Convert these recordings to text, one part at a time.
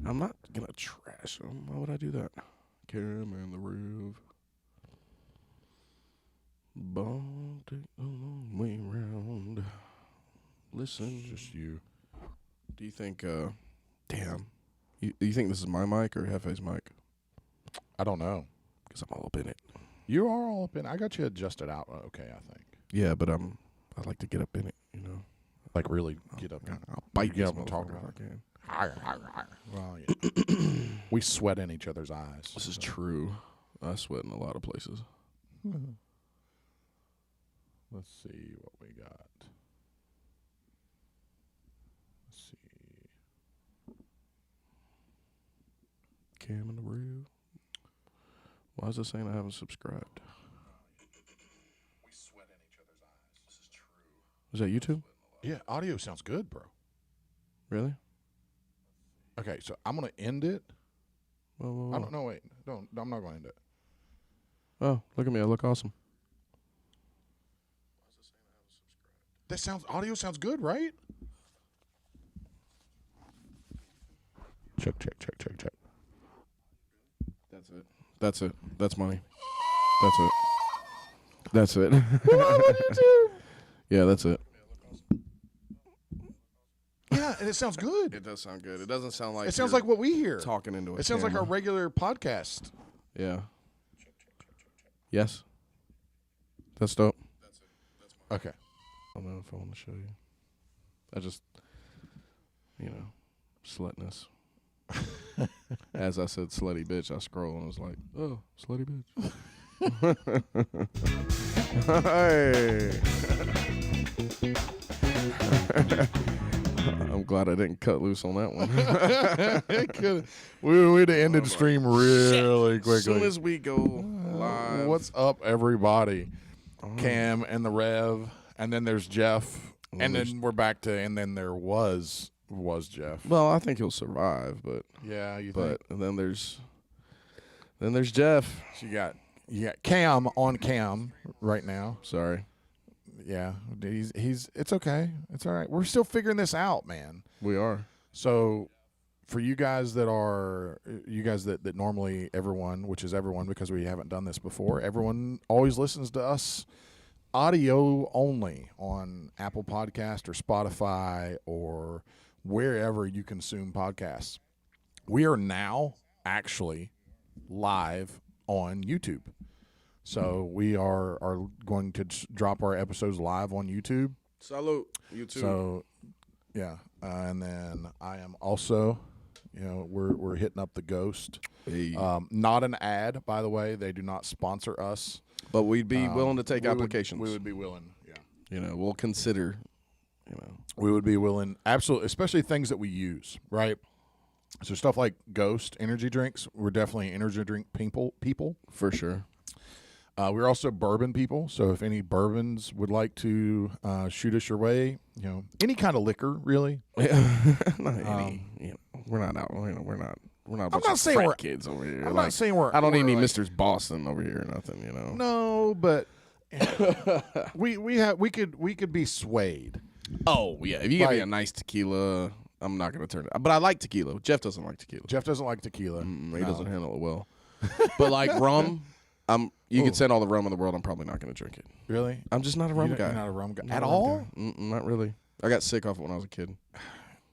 I'm not gonna trash them. Why would I do that? Cam and the Rev. Ball take the long way round. Listen. Just you. Do you think, damn. You think this is my mic or Hefe's mic? I don't know. Because I'm all up in it. You are all up in. I got you adjusted out. Okay, I think. Yeah, but I like to get up in it, you know. Like really get up. I'll bite get this up and talk about motherfucker if I can. Well, yeah. We sweat in each other's eyes. This is true. I sweat in a lot of places. Let's see what we got. Let's see. Cam and the Rev. Why is it saying I haven't subscribed? We sweat in each other's eyes. This is true. Is that YouTube? Yeah, audio sounds good, bro. Really? Okay, so I'm gonna end it. Whoa. I don't know. Wait, don't. I'm not gonna end it. Oh, look at me. I look awesome. That sounds. Audio sounds good, right? Check. That's it. That's money. That's it. Yeah, that's it. Yeah, and it sounds good. It does sound good. It doesn't sound like It sounds like what we hear. talking into it. It sounds like our regular podcast. Yeah. Yes. That's dope. Okay. I don't know if I want to show you. I just, slutness. As I said, slutty bitch, I scroll and was like, oh, slutty bitch. Hey. I'm glad I didn't cut loose on that one. We'd have ended stream really quickly. As soon as we go live. What's up, everybody? Cam and the Rev, and then there's Jeff, and then we're back to, and then there was Jeff. Well, I think he'll survive, but yeah, but then there's Jeff. So you got Cam on cam right now. Sorry. Yeah, he's it's okay. It's all right. We're still figuring this out, man. We are. So for you guys that normally everyone, which is everyone because we haven't done this before, everyone always listens to us audio only on Apple Podcast or Spotify or wherever you consume podcasts. We are now actually live on YouTube. So we are going to drop our episodes live on YouTube. Salute, YouTube. So, yeah, and then I am also, we're hitting up the Ghost. Hey. Not an ad, by the way. They do not sponsor us. But we'd be willing to take applications. We would be willing, yeah. We'll consider, We would be willing, absolutely, especially things that we use, right? So stuff like Ghost energy drinks, we're definitely energy drink people. For sure. We're also bourbon people, so if any bourbons would like to shoot us your way, any kind of liquor, really. Not any. We're not out. We're not. I'm not saying we're kids over here. I'm not saying we're. I don't need any like, Mr. Boston over here or nothing. No, but we could be swayed. Oh yeah, if you give me a nice tequila, I'm not gonna turn it. But I like tequila. Jeff doesn't like tequila. Jeff doesn't like tequila. He doesn't handle it well. But like rum. You could send all the rum in the world. I'm probably not going to drink it. Really? I'm just not a rum guy. You're not a rum guy at all? Not really. I got sick off it when I was a kid.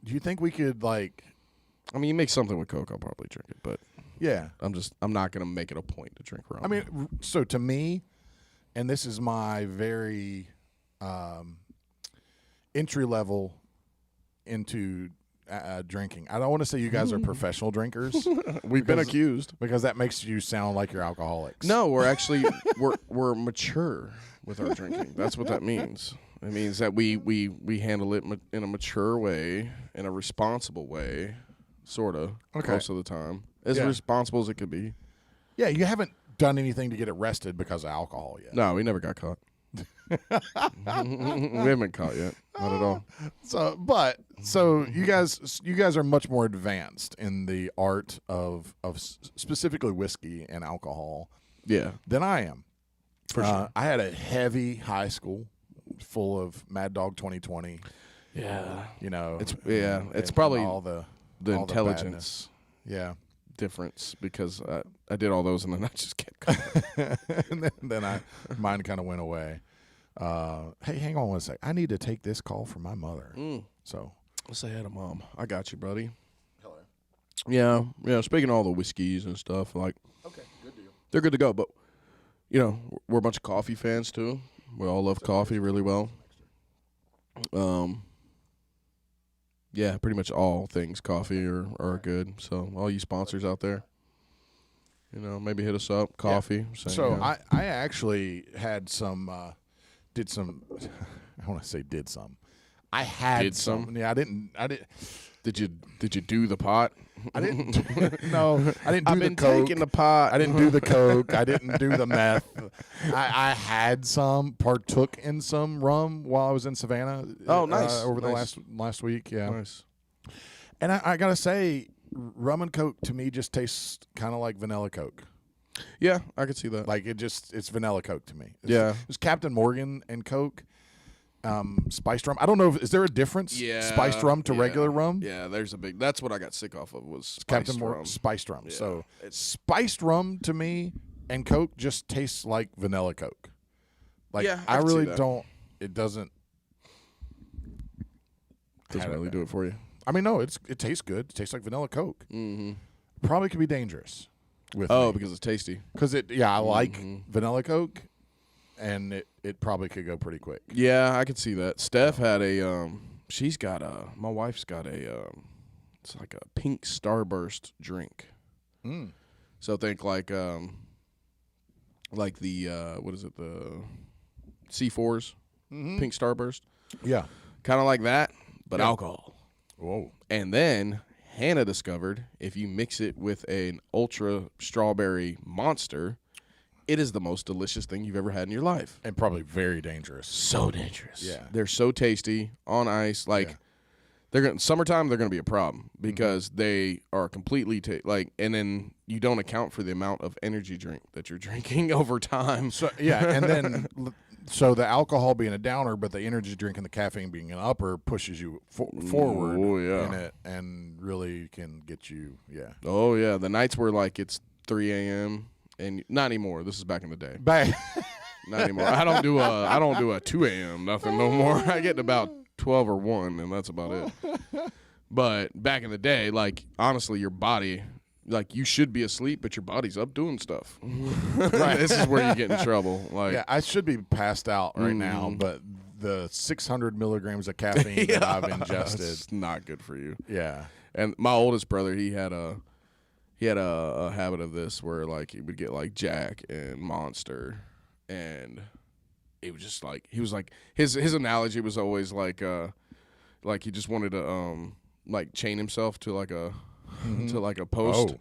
Do you think we could you make something with Coke, I'll probably drink it. But yeah, I'm not going to make it a point to drink rum. I mean, so to me, and this is my very entry level into drinking. I don't want to say you guys are professional drinkers. We've been accused because that makes you sound like you're alcoholics. No, we're actually we're mature with our drinking. That's what that means. It means that we handle it in a mature way, in a responsible way, sort of. Okay. Most of the time, as responsible as it could be. Yeah, you haven't done anything to get arrested because of alcohol yet. No, we never got caught. We haven't been caught yet. Not at all. So you guys are much more advanced in the art of specifically whiskey and alcohol. Yeah. Than I am. For sure. I had a heavy high school full of Mad Dog 2020. Yeah. It's it's probably all the intelligence Yeah. difference because I did all those and then I just kept going. And then mine kind of went away. Hey, hang on one sec. I need to take this call from my mother. So Let's say hi to Mom. I got you, buddy. hello. Yeah. Speaking of all the whiskeys and stuff, like, Okay, good deal. they're good to go. But, we're a bunch of coffee fans, too. We all love coffee really well. Yeah, pretty much all things coffee are good. So, all you sponsors out there, maybe hit us up. Coffee. Yeah. Saying, So, I actually had some, did some, I want to say did some. I had Did some? Yeah, I didn't. Did you do the pot? I didn't. No, I didn't do I've the been coke. taking the pot. I didn't do the coke. I didn't do the meth. I had partook in some rum while I was in Savannah. Oh, nice. Over the Nice. last week, yeah. Nice. And I gotta say, rum and coke to me just tastes kind of like vanilla coke. Yeah, I could see that. Like it's vanilla coke to me. Yeah. It's Captain Morgan and Coke. Spiced rum. I don't know. Is there a difference? Yeah, Spiced rum to regular rum? Yeah, there's a big. That's what I got sick off of was Captain spiced Morgan rum. spiced rum. Yeah, So it's- spiced rum to me and Coke just tastes like vanilla Coke. Like Yeah, I I can see really that. don't. It doesn't. Doesn't really do it for you. I mean, no. It tastes good. It tastes like vanilla Coke. Mm-hmm. Probably could be dangerous. With Oh, because it's tasty. because I like Mm-hmm. vanilla Coke, and it probably could go pretty quick. Yeah, I could see that. Steph had a. She's got a. My wife's got a. It's like a pink starburst drink. Mm. So think like the what is it, the C4s, pink starburst, Yeah. kind of like that, but Yeah. alcohol. Whoa. And then Hannah discovered if you mix it with an ultra strawberry monster, it is the most delicious thing you've ever had in your life. And probably very dangerous. So dangerous. Yeah. They're so tasty on ice. Like Yeah. they're gonna summertime. They're gonna be a problem because they are completely and then you don't account for the amount of energy drink that you're drinking over time. So yeah, and then so the alcohol being a downer, but the energy drink and the caffeine being an upper pushes you forward. Oh, yeah. in it and really can get you. Yeah. Oh yeah, the nights where like it's 3 a.m. and not anymore. This is back in the day. Back. Not anymore. I don't do a 2 a.m. nothing no more. I get to about 12 or 1, and that's about it. But back in the day, like honestly, your body, like you should be asleep, but your body's up doing stuff. Right. This is where you get in trouble. Like Yeah, I should be passed out right now, but the 600 milligrams of caffeine that I've ingested. it's not good for you. Yeah. And my oldest brother, he had a habit of this where like he would get like Jack and Monster, and it was just like he was like his analogy was always like he just wanted to like chain himself to like a post. Oh,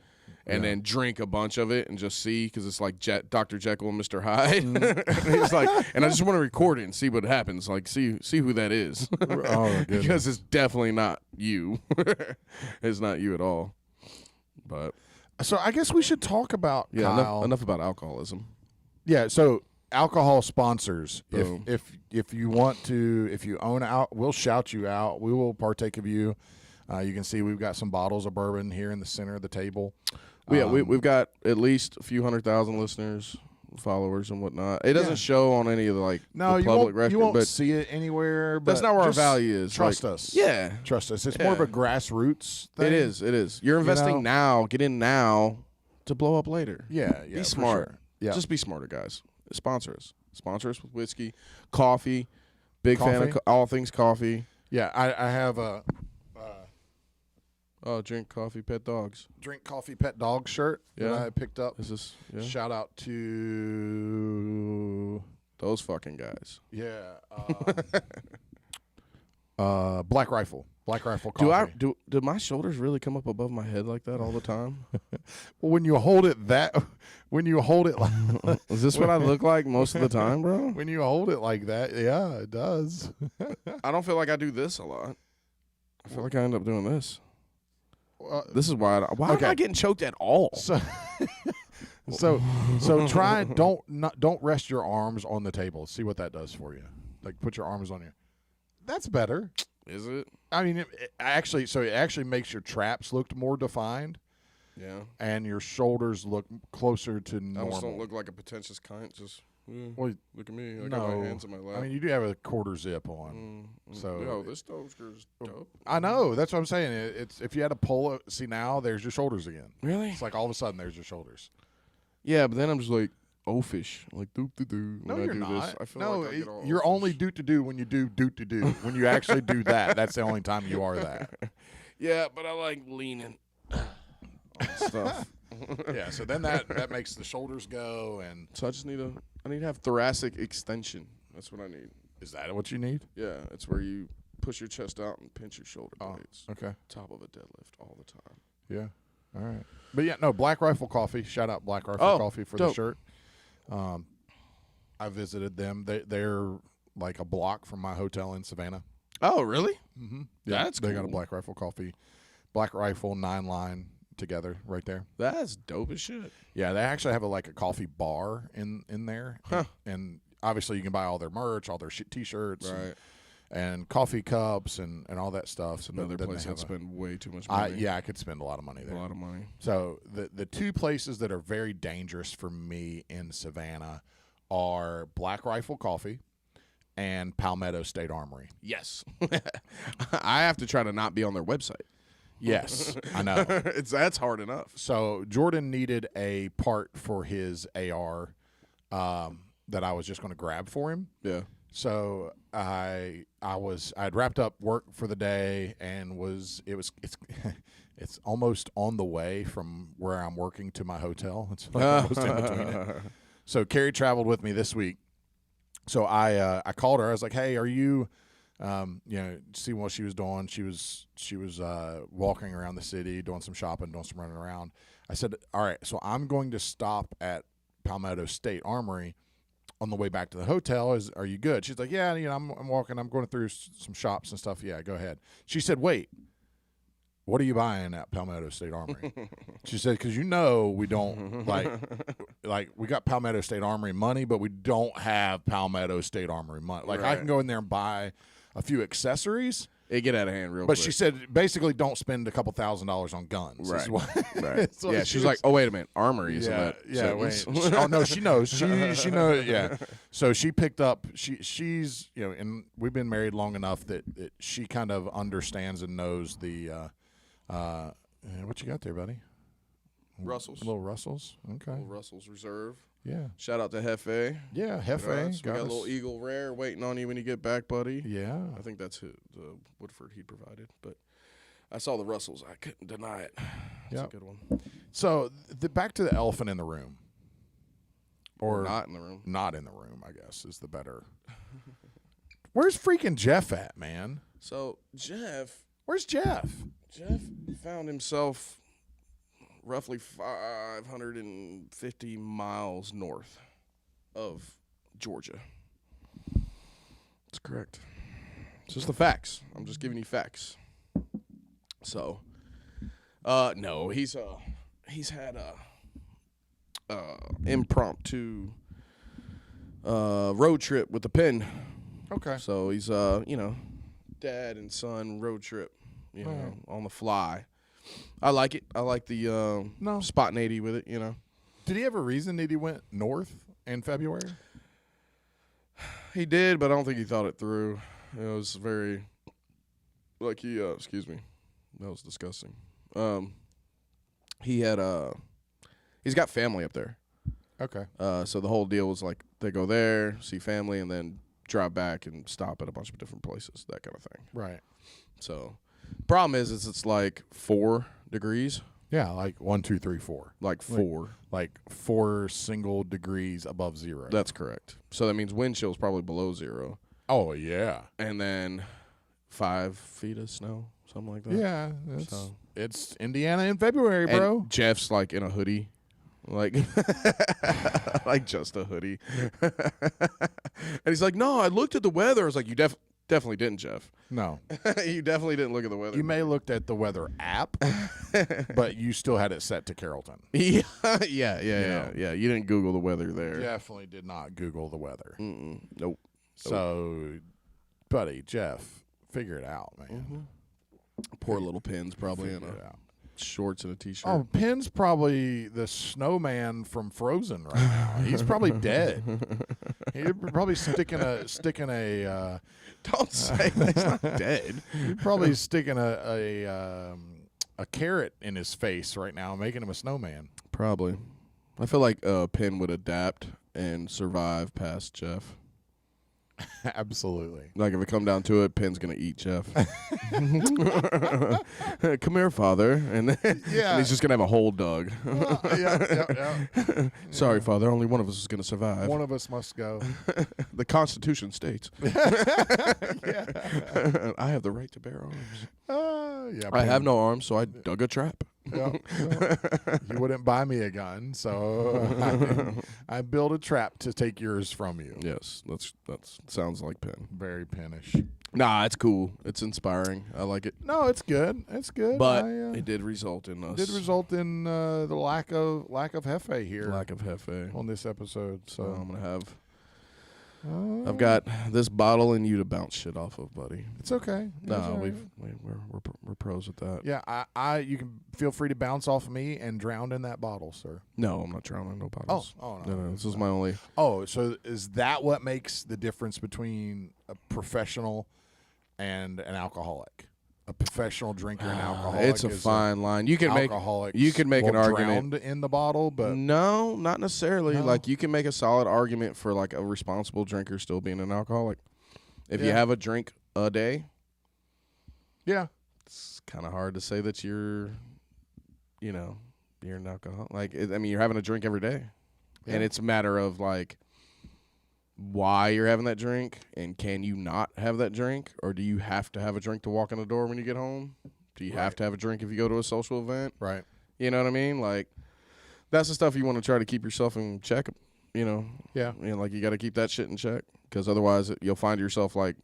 and yeah. then drink a bunch of it and just see, because it's like Dr. Jekyll and Mr. Hyde. And he's like, and I just want to record it and see what happens. Like, see who that is. Oh, goodness. Because it's definitely not you. It's not you at all. But So I guess we should talk about yeah, Kyle. enough about alcoholism. Yeah, so alcohol sponsors. Boom. If you want to, if you own out, we'll shout you out. We will partake of you. You can see we've got some bottles of bourbon here in the center of the table. Yeah, we've got at least a few 100,000 listeners, followers, and whatnot. It doesn't show on any of the like No, the you public won't. You record, won't but see it anywhere. But that's not where our just value is. Trust Like, us. Yeah, Trust us. It's more of a grassroots thing. it is. It is. You're investing know? now. Get in now to blow up later. Yeah. Be for smart. sure. Yeah. Just be smarter, guys. Sponsor us. Sponsor us with whiskey, coffee. Big fan of Coffee? all things coffee. yeah. I have a Oh, drink coffee, pet dogs. Drink Coffee Pet Dog shirt Yeah. that I picked up. Is this Shout out to those fucking guys? Black Rifle. Black Rifle Coffee. Do my shoulders really come up above my head like that all the time? Well, when you hold it like Is this what I look like most of the time, bro? when you hold it like that, yeah, it does. I don't feel like I do this a lot. I feel like I end up doing this. Well, This is why. Why Okay. am I getting choked at all? So, so try don't rest your arms on the table. See what that does for you. Like put your arms on you. That's better. Is it? I mean, it actually makes your traps look more defined. Yeah. and your shoulders look closer to I normal. just don't look like a pretentious cunt. Just Well, look at me. I no. got my hands in my lap. I mean, you do have a quarter zip on. So yo, this Stoker's dope. I know. That's what I'm saying. It's if you had a polo. See, now there's your shoulders again. Really? It's like all of a sudden there's your shoulders. Yeah, but then I'm just like oafish, like doop to do. No, when you're I do not. This. I feel no, like I get all you're oafish. only doot to do when you do doot to do. When you actually do that, that's the only time you are that. Yeah, but I like leaning on stuff. Yeah. So then that makes the shoulders go, and So I just need I need to have thoracic extension. That's what I need. is that what you need? Yeah, it's where you push your chest out and pinch your shoulder blades. Okay. Top of a deadlift all the time. Yeah. All right. But yeah, no, Black Rifle Coffee. Shout out Black Rifle Coffee for dope. the shirt. I visited them. They're like a block from my hotel in Savannah. Oh, really? Mm-hmm. Yeah, That's they got a cool. Black Rifle Coffee, Black Rifle 9-line together right there. That's dope as shit. Yeah, they actually have a coffee bar in there, Huh. and obviously you can buy all their merch, all their T-shirts, Right. and coffee cups and all that stuff. It's another But then place they I'd have spend way too much money. yeah, I could spend a lot of money a there. lot of money. So the two places that are very dangerous for me in Savannah are Black Rifle Coffee and Palmetto State Armory. Yes. I have to try to not be on their website. Yes, I know. That's hard enough. So Jordan needed a part for his AR that I was just going to grab for him. Yeah. So I'd wrapped up work for the day and it's almost on the way from where I'm working to my hotel. It's like almost in between it. So Carrie traveled with me this week. So I called her. I was like, "Hey, are you see what she was doing? She was walking around the city, doing some shopping, doing some running around." I said, "All right, so I'm going to stop at Palmetto State Armory on the way back to the hotel. Are you good?" She's like, "Yeah, I'm walking. I'm going through some shops and stuff. Yeah, go ahead." She said, "Wait, what are you buying at Palmetto State Armory?" She said, "Because we don't like we got Palmetto State Armory money, but we don't have Palmetto State Armory money. Like I Right. can go in there and buy a few accessories." It get out of hand real But quick. she said, basically, don't spend a couple $1,000s on guns. Right. Is what- Right. is what Yeah, she she's was- like, oh, wait a minute. Armory, isn't yeah, that? yeah. Wait. sentence? Oh no, she knows. She knows. Yeah. So she picked up. She's and we've been married long enough that she kind of understands and knows the. What you got there, buddy? Russells. Little Russells. Okay. Little Russell's Reserve. Yeah. Shout out to Hefe. Yeah. Congrats. Hefe. We got a little Eagle Rare waiting on you when you get back, buddy. Yeah. I think that's the Woodford he provided. But I saw the Russells. I couldn't deny it. It's Yep. a good one. So back to the elephant in the room. Or not in the room. Not in the room, I guess, is the better. Where's freaking Jeff at, man? So Jeff Where's Jeff? found himself roughly 550 miles north of Georgia. That's correct. It's just the facts. I'm just giving you facts. So, no, he's had a impromptu road trip with the pen. Okay. So he's dad and son road trip, on the fly. I like it. I like the spontaneity with it, Did he have a reason that he went north in February? He did, but I don't think he thought it through. It was very excuse me. That was disgusting. He's got family up there. Okay. So the whole deal was like they go there, see family, and then drive back and stop at a bunch of different places, that kind of thing. Right. So problem is it's like 4 degrees. Yeah, like 1, 2, 3, 4. Like 4. Like 4 single degrees above zero. That's correct. So that means wind chill is probably below 0. Oh, yeah. And then 5 feet of snow, something like that. Yeah. So. It's Indiana in February, bro. And Jeff's like in a hoodie. Like just a hoodie. And he's like, no, I looked at the weather. I was like, you definitely didn't, Jeff. No. You definitely didn't look at the weather. You may have looked at the weather app, but you still had it set to Carrollton. Yeah. know. You didn't Google the weather there. Definitely did not Google the weather. Nope. So, buddy, Jeff, figure it out, man. Poor little Pin's probably in Figure it a out. shorts and a t-shirt. Oh, Pen's probably the snowman from Frozen right now. He's probably dead. He'd probably sticking a. Don't say that. He's not dead. He'd probably sticking a carrot in his face right now, making him a snowman. Probably. I feel like Penn would adapt and survive past Jeff. Absolutely. Like if it come down to it, Penn's gonna eat Jeff. Come here, father, and then and he's just gonna have a hole dug. Sorry, father. Only one of us is gonna survive. One of us must go. The Constitution states. I have the right to bear arms. I have no arms, so I dug a trap. You wouldn't buy me a gun, so I built a trap to take yours from you. Yes, that sounds like Penn. Very Pennish. Nah, it's cool. It's inspiring. I like it. No, it's good. It's good. But it did result in us. Did result in the lack of Hefe here. Lack of Hefe on this episode. So I'm gonna have. I've got this bottle and you to bounce shit off of, buddy. It's okay. No, we're pros at that. Yeah, you can feel free to bounce off of me and drown in that bottle, sir. No, I'm not drowning no bottles. Oh No. This is my only. Oh, so is that what makes the difference between a professional and an alcoholic? A professional drinker and alcoholic. It's a fine line. You can make an argument drowned in the bottle, but no, not necessarily. No. Like you can make a solid argument for like a responsible drinker still being an alcoholic. If you have a drink a day, it's kind of hard to say that you're an alcoholic. Like you're having a drink every day, and it's a matter of like why you're having that drink, and can you not have that drink, or do you have to have a drink to walk in the door when you get home? Do you have to have a drink if you go to a social event? Right. You know what I mean? Like that's the stuff you want to try to keep yourself in check. Yeah. Like you got to keep that shit in check, because otherwise you'll find yourself like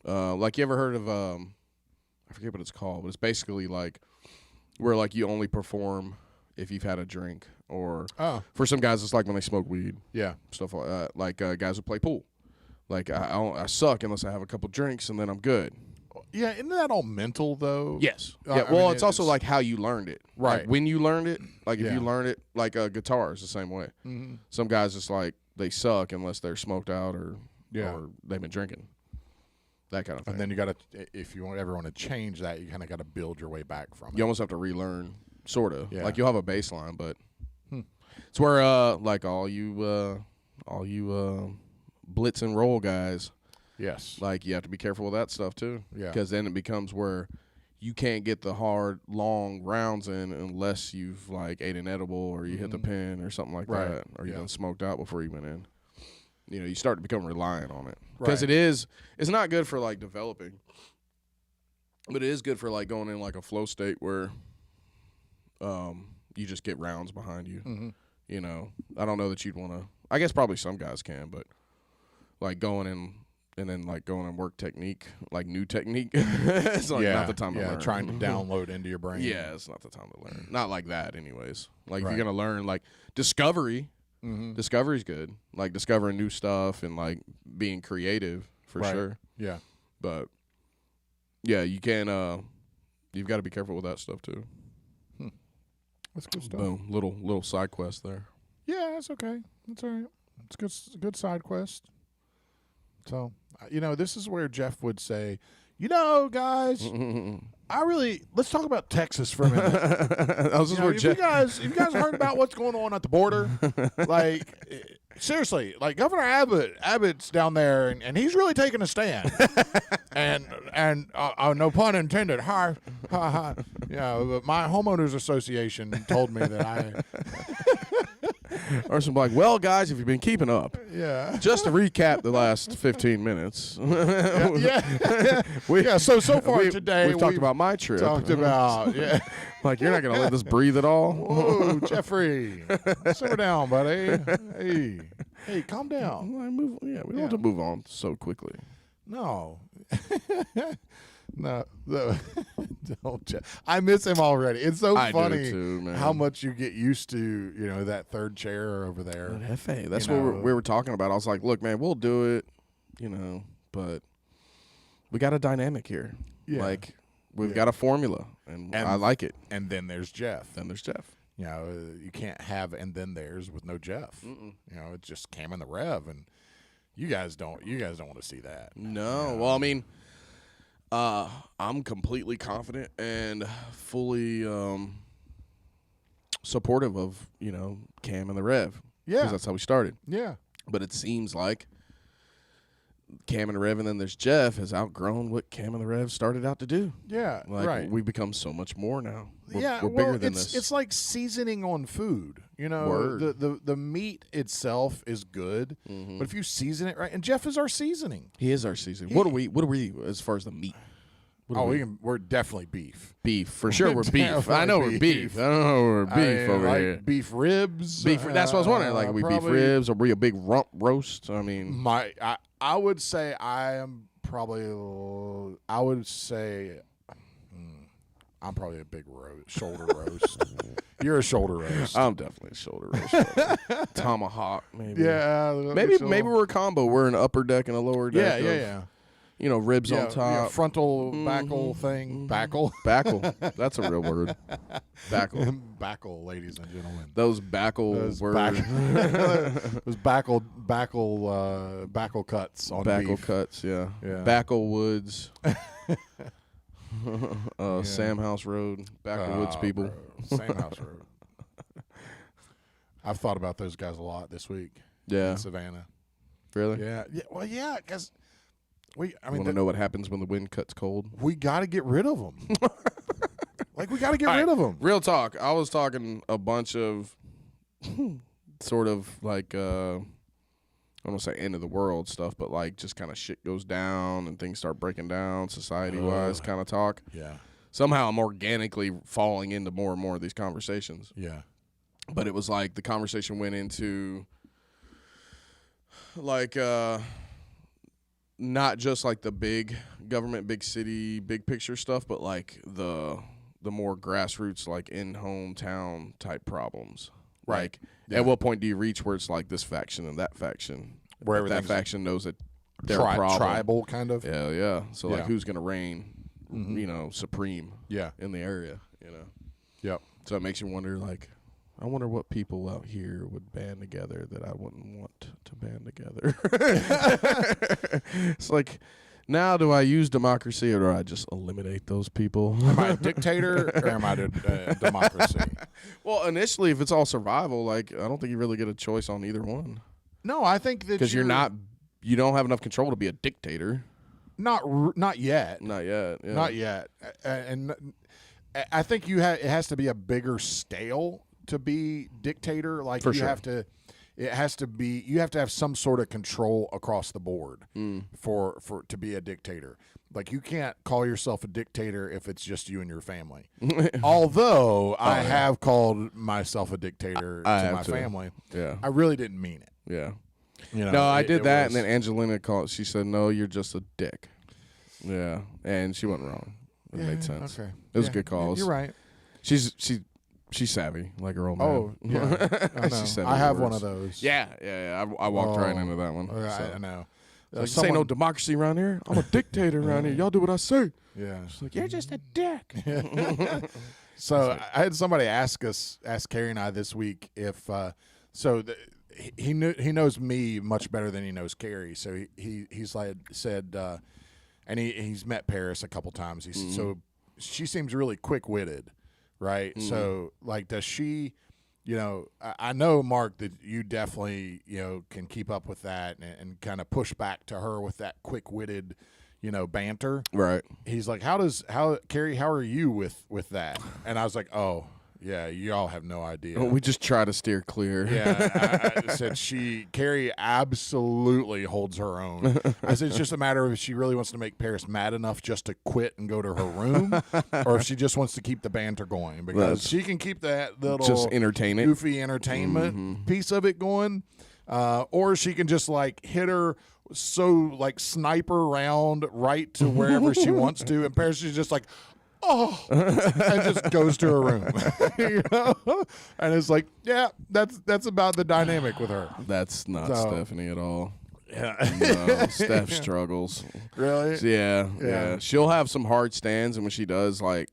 you ever heard of I forget what it's called, but it's basically like where like you only perform if you've had a drink. Or for some guys, it's like when they smoke weed. Yeah. Stuff like that. Like guys who play pool. Like I suck unless I have a couple drinks and then I'm good. Yeah, isn't that all mental though? Yes. Yeah. It's also like how you learned it. Right. Like when you learned it. Like if you learn it, like guitar is the same way. Mm-hmm. Some guys just like they suck unless they're smoked out or they've been drinking. That kind of thing. And then you got to, if you ever want to change that, you kind of got to build your way back from it. You almost have to relearn, sort of. Yeah. Like you'll have a baseline, but. It's where like all you blitz and roll guys. Yes. Like you have to be careful with that stuff too. Yeah. Because then it becomes where you can't get the hard long rounds in unless you've like ate an edible or you hit the pin or something like that, or you done smoked out before you went in. You start to become reliant on it, because it's not good for like developing, but it is good for like going in like a flow state where you just get rounds behind you. Mm-hmm. I don't know that you'd want to. I guess probably some guys can, but like going in and then like going and work technique, like new technique, it's like not the time to learn. Yeah, trying to download into your brain. Yeah, it's not the time to learn. Not like that, anyways. Like if you're gonna learn like discovery. Mm-hmm. Discovery's good. Like discovering new stuff and like being creative for sure. Yeah, but yeah, you can. You've got to be careful with that stuff too. That's good stuff. Boom, little side quest there. Yeah, that's okay. That's all right. It's a good side quest. So, this is where Jeff would say, guys, let's talk about Texas for a minute. You guys heard about what's going on at the border? Like, seriously, like Governor Abbott's down there, and he's really taking a stand. and no pun intended. Ha, ha, ha. But my homeowners association told me that I. Or some like, well, guys, if you've been keeping up, just to recap the last 15 minutes. So far today we've talked about my trip. Talked about like you're not gonna let this breathe at all. Whoa, Jeffrey, simmer down, buddy. Hey, calm down. We don't have to move on so quickly. No. No, don't. I miss him already. It's so funny too, man. how much you get used to, that third chair over there. Hefe. That's what we were talking about. I was like, look, man, we'll do it, but we got a dynamic here. Yeah. Like We've got a formula, and I like it. And then there's Jeff. Then there's Jeff. You know, you can't have and then there's with no Jeff. Mm-mm. You know, it's just Cam and the Rev, and you guys don't want to see that. No. Well, I mean, I'm completely confident and fully supportive of, Cam and the Rev. Yeah. Because that's how we started. Yeah. But it seems like Cam and the Rev, and then there's Jeff, has outgrown what Cam and the Rev started out to do. Yeah, Like, we've become so much more now. We're well, bigger than this. It's like seasoning on food. You know, Word. the meat itself is good, but if you season it right, and Jeff is our seasoning. He is our seasoning. What are we as far as the meat? We're definitely beef. Beef, for sure. We're beef. I know we're beef. I don't know we're beef over like here. Beef ribs. Beef. That's what I was wondering. Like, are we beef ribs, or are we a big rump roast? I mean, I would say I'm probably I'm probably a big shoulder roast. You're a shoulder roast. I'm definitely a shoulder roast. Tomahawk, maybe. Yeah. Maybe we're a combo. We're an upper deck and a lower deck. Yeah. Ribs on top. Yeah, frontal backle thing. Backle. Backle. That's a real word. Backle. Backle, ladies and gentlemen. Those backle words. Those backle cuts on backle beef. cuts, yeah. Yeah. Backle Woods. Sam House Road. Backle Woods people. Sam House Road. I've thought about those guys a lot this week. Yeah. In Savannah. Really? Yeah. Well, yeah, because want to know what happens when the wind cuts cold? We got to get rid of them. We got to get rid of them. Real talk. I was talking a bunch of sort of like, I don't want to say end of the world stuff, but like just kind of shit goes down and things start breaking down society-wise kind of talk. Yeah. Somehow I'm organically falling into more and more of these conversations. Yeah. But it was like the conversation went into like not just like the big government, big city, big picture stuff, but like the more grassroots, like in hometown type problems. Right. Like, at what point do you reach where it's like this faction and that faction? Where that faction knows that they're a problem. Tribal kind of. Yeah. So like, who's gonna reign, supreme? Yeah. In the area, Yep. So it makes you wonder, like, I wonder what people out here would band together that I wouldn't want to band together. It's like, now do I use democracy or do I just eliminate those people? Am I a dictator or am I a democracy? Well, initially, if it's all survival, like, I don't think you really get a choice on either one. No, I think that because you don't have enough control to be a dictator. Not yet. Not yet. Yeah. Not yet. And I think it has to be a bigger scale to be dictator. Like For you sure. have to. It has to be. You have to have some sort of control across the board for to be a dictator. Like you can't call yourself a dictator if it's just you and your family. Although I have called myself a dictator to my family. Yeah. I really didn't mean it. Yeah. No, I did that, and then Angelina called. She said, "No, you're just a dick." Yeah, and she wasn't wrong. It made sense. Okay. It was a good call. You're right. She's savvy, like her old man. Oh, yeah. I know. She said I have words. one of those. Yeah. I walked right into that one. So. I know. Like, this ain't no democracy around here. I'm a dictator around here. Y'all do what I say. Yeah. She's like, you're just a dick. So I had somebody ask Carrie and I this week if he knows me much better than he knows Carrie. So he's said and he's met Paris a couple times. He said, so she seems really quick-witted, right? So like, does she? I know, Mark, that you definitely can keep up with that and kind of push back to her with that quick-witted banter. Right. He's like, Carrie, how are you with that? And I was like, oh. Yeah, y'all have no idea. We just try to steer clear. Yeah, I said Carrie absolutely holds her own. I said it's just a matter of if she really wants to make Paris mad enough just to quit and go to her room, or if she just wants to keep the banter going, because she can keep that little just entertain it, goofy entertainment piece of it going, or she can just like hit her like sniper round right to wherever she wants to, and Paris is just like, oh, and just goes to her room, and it's like, yeah, that's about the dynamic with her. That's not Stephanie at all. No, Steph struggles. Really? Yeah. She'll have some hard stands, and when she does, like,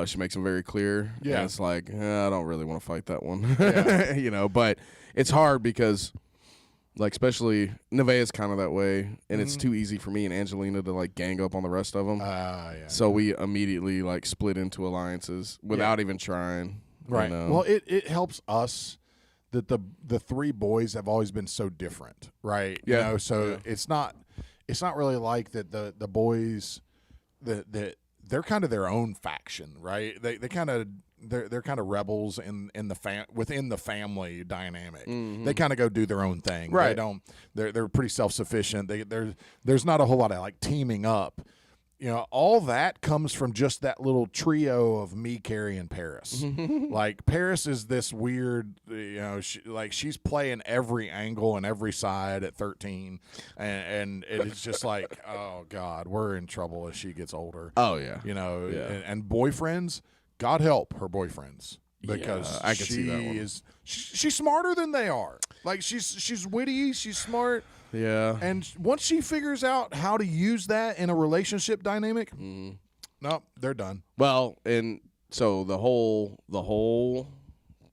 she makes them very clear. Yeah. And it's like, I don't really want to fight that one. Yeah. You know, but it's hard because, like, especially Nevaeh's kind of that way, and it's too easy for me and Angelina to, like, gang up on the rest of them. Yeah. So we immediately, like, split into alliances without even trying. Right. You know? Well, it helps us that the three boys have always been so different, right? Yeah. You know, so it's not really like that the boys that they're kind of their own faction, right? They're kind of rebels in the within the family dynamic. Mm-hmm. They kind of go do their own thing. Right. They're pretty self-sufficient. There's not a whole lot of like teaming up. You know, all that comes from just that little trio of me, Carrie, and Paris. Like, Paris is this weird, you know, she's playing every angle and every side at 13. And it's just like, oh, God, we're in trouble as she gets older. Oh, yeah. You know, Yeah. and boyfriends, God help her boyfriends. Because I can see that one. She's smarter than they are. Like, she's witty, she's smart. Yeah. And once she figures out how to use that in a relationship dynamic, nope, they're done. Well, and so the whole,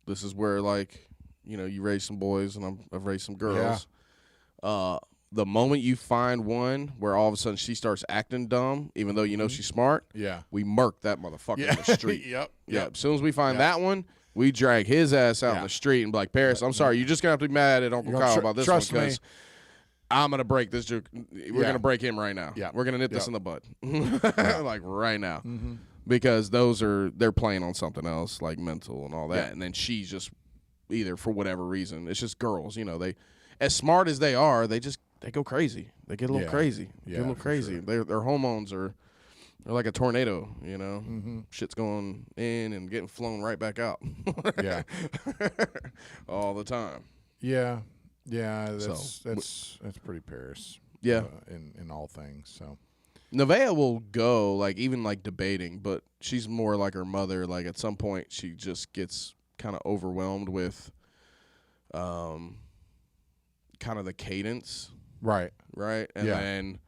this is where, like, you know, you raise some boys and I've raised some girls. Yeah. The moment you find one where all of a sudden she starts acting dumb, even though you know she's smart, we murk that motherfucker in the street. Yep. As soon as we find that one, we drag his ass out in the street and be like, Paris, I'm sorry, you're just going to have to be mad at Uncle Kyle about this one because I'm going to break this joke. We're going to break him right now. Yeah. We're going to nip this in the bud. Like right now. Mm-hmm. Because they're playing on something else, like mental and all that. Yeah. And then she's just either for whatever reason, it's just girls, you know, they, as smart as they are, they go crazy. They get a little crazy. Get a little crazy. Sure. Their hormones they're like a tornado, you know. Mm-hmm. Shit's going in and getting flown right back out. All the time. Yeah. Yeah, that's pretty Paris. Yeah, in all things. So Nevaeh will go like even like debating, but she's more like her mother. Like at some point, she just gets kind of overwhelmed with, kind of the cadence. Right. And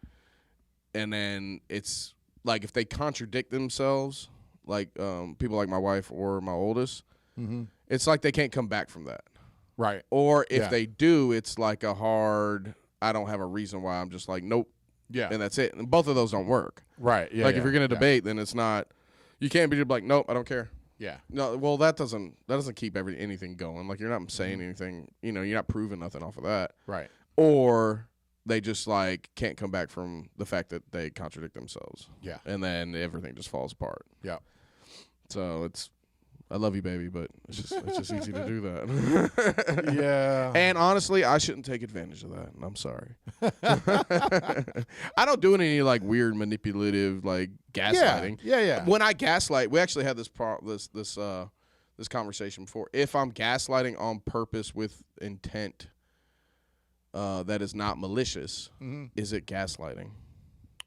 then it's like if they contradict themselves, like people like my wife or my oldest, it's like they can't come back from that. Right. Or if they do, it's like a hard, I don't have a reason why. I'm just like, nope. Yeah. And that's it. And both of those don't work. Right. Yeah. Like if you're going to debate, then it's not, you can't be just like, nope, I don't care. Yeah. No, well, that doesn't keep anything going. Like you're not saying anything, you know, you're not proving nothing off of that. Right. Or they just like can't come back from the fact that they contradict themselves. Yeah. And then everything just falls apart. Yeah. So I love you, baby, but it's just easy to do that. Yeah. And honestly, I shouldn't take advantage of that. I'm sorry. I don't do any like weird manipulative like gaslighting. Yeah. When I gaslight, we actually had this conversation before. If I'm gaslighting on purpose with intent that is not malicious, is it gaslighting?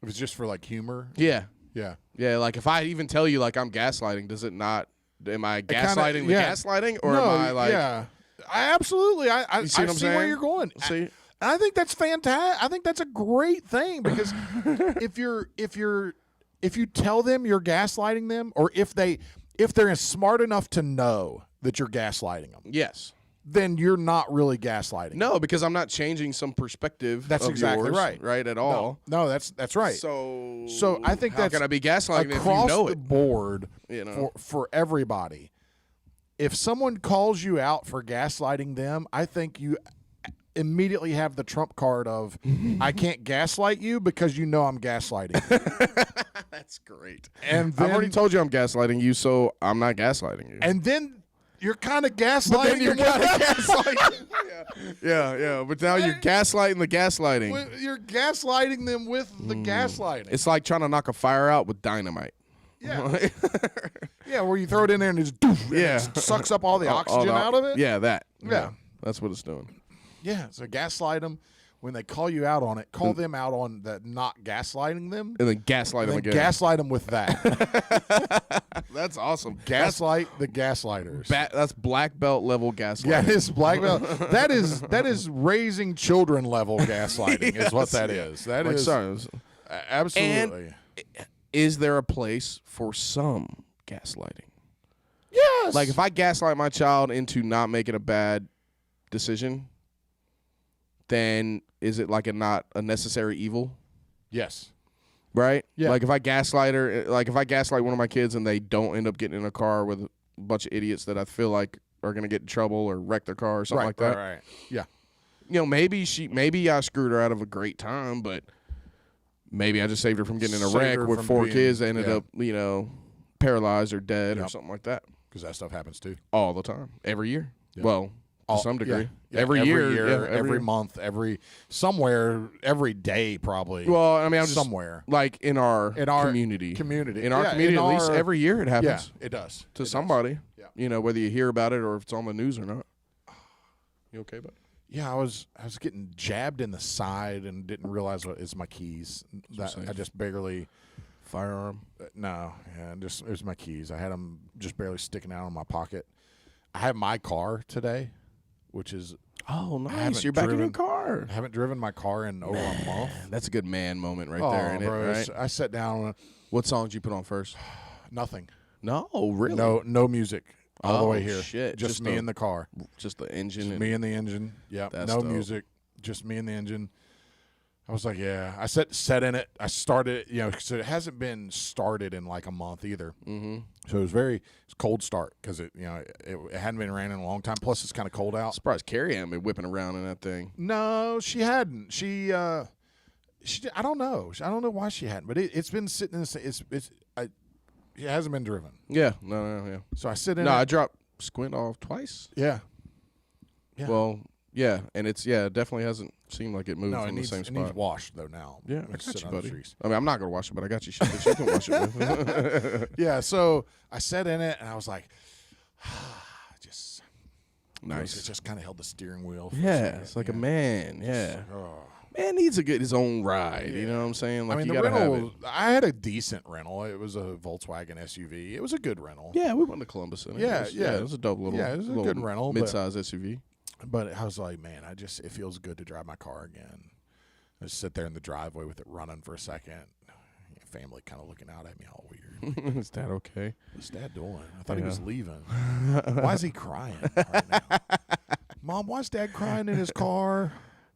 If it's just for like humor? Yeah. Yeah. Yeah, like if I even tell you like I'm gaslighting, does it not? Am I gaslighting the gaslighting, or am I like? Yeah, I absolutely. I see where you're going. See, I think that's fantastic. I think that's a great thing because if you tell them you're gaslighting them, or if they're smart enough to know that you're gaslighting them, yes, then you're not really gaslighting. No, because I'm not changing some perspective. That's of exactly yours, right at all. No, that's right. So I think how that's can I be gaslighting across if you know the it? board, You know, for everybody. If someone calls you out for gaslighting them, I think you immediately have the trump card of I can't gaslight you because you know I'm gaslighting. That's great. And then, I've already told you I'm gaslighting you, so I'm not gaslighting you. And then you're kind of gaslighting. You're kind of gaslighting. Yeah. But now you're gaslighting the gaslighting. You're gaslighting them with the gaslighting. It's like trying to knock a fire out with dynamite. Yeah. Yeah, where you throw it in there and it just it sucks up all the oxygen out of it. Yeah, that. Yeah. That's what it's doing. Yeah, so gaslight them when they call you out on it, call them out on the not gaslighting them, and then gaslight them and again. gaslight them with that. That's awesome. Gaslight the gaslighters. That's black belt level gaslighting. Yeah, it's black belt. That is raising children level gaslighting. Is what that is. That like, is sorry, absolutely. And is there a place for some gaslighting? Yes. Like if I gaslight my child into not making a bad decision, then is it like not a necessary evil? Yes. Right? Yeah. Like if I gaslight one of my kids and they don't end up getting in a car with a bunch of idiots that I feel like are going to get in trouble or wreck their car or something like that. Right. Yeah. You know, maybe I screwed her out of a great time, but maybe I just saved her from getting in a wreck with 4 kids that ended up, you know, paralyzed or dead or something like that. Because that stuff happens too. All the time. Every year. Yeah. Well, to some degree. Yeah. Every year. Every month, somewhere, every day probably. Well, I mean, I'm just somewhere. Like in our community. In our community, at least every year it happens. Yeah, it does. To somebody. Yeah. You know, whether you hear about it or if it's on the news or not. You okay, bud? Yeah, I was getting jabbed in the side and didn't realize what is my keys. I just barely firearm. No, yeah, it was my keys. I had them just barely sticking out of my pocket. I have my car today, which is nice. You're back in your car. I haven't driven my car in over a month. That's a good man moment right there, isn't bro, it? Right? I sat down. What songs did you put on first? Nothing. No, really? No music. All the way here. Shit. Just me in the car. Just the engine. Me and the engine. Yeah. No music. Just me and the engine. I was like, yeah. I set in it. I started it, so it hasn't been started in like a month either. Mm-hmm. So it was cold start because it hadn't been raining in a long time. Plus it's kind of cold out. Surprised Carrie hadn't been whipping around in that thing. No, she hadn't. She I don't know. I don't know why she hadn't, but it's been sitting in it hasn't been driven. Yeah. No. So I sit in. No, I dropped Squint off twice. Yeah. Well, yeah, and it definitely hasn't seemed like it moved from the same spot. It needs washed though now. Yeah, I got you, buddy. I mean, I'm not gonna wash it, but I got you shit that you can wash it with. Yeah. So I sat in it and I was like, just nice. It just kind of held the steering wheel. Yeah, it's like a man. Yeah. Man needs his own ride. You know what I'm saying? Like, I mean, you the gotta rental. have it. I had a decent rental. It was a Volkswagen SUV. It was a good rental. Yeah, we went to Columbus. In it. Yeah, It was a dope little. Yeah, it was a good rental. Mid-size SUV. But I was like, man, it feels good to drive my car again. I just sit there in the driveway with it running for a second. Family kind of looking out at me all weird. Is Dad okay? What's Dad doing? I thought he was leaving. Why is he crying right now? Mom, why's Dad crying in his car?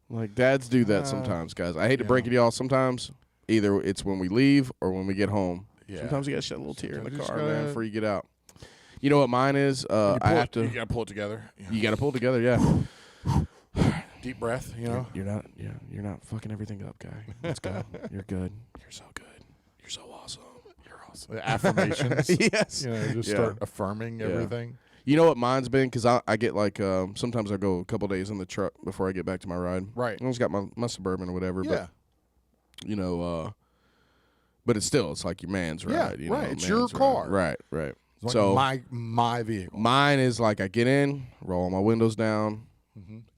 Like, dads do that sometimes, guys. I hate to break it to y'all. Sometimes either it's when we leave or when we get home. Yeah. Sometimes you got to shed a little tear in the car, man, before you get out. You know what mine is? I have to. You got to pull it together. You got to pull it together, yeah. Deep breath, you know? You're not fucking everything up, guy. Let's go. You're good. You're so good. You're so awesome. You're awesome. Affirmations. Yes. Just start affirming everything. You know what mine's been? Because I get like, sometimes I go a couple days in the truck before I get back to my ride. Right. I always got my Suburban or whatever. Yeah. But, but it's like your man's ride. Yeah, you know, right. It's your car. Right. It's so like my vehicle. Mine is like I get in, roll all my windows down,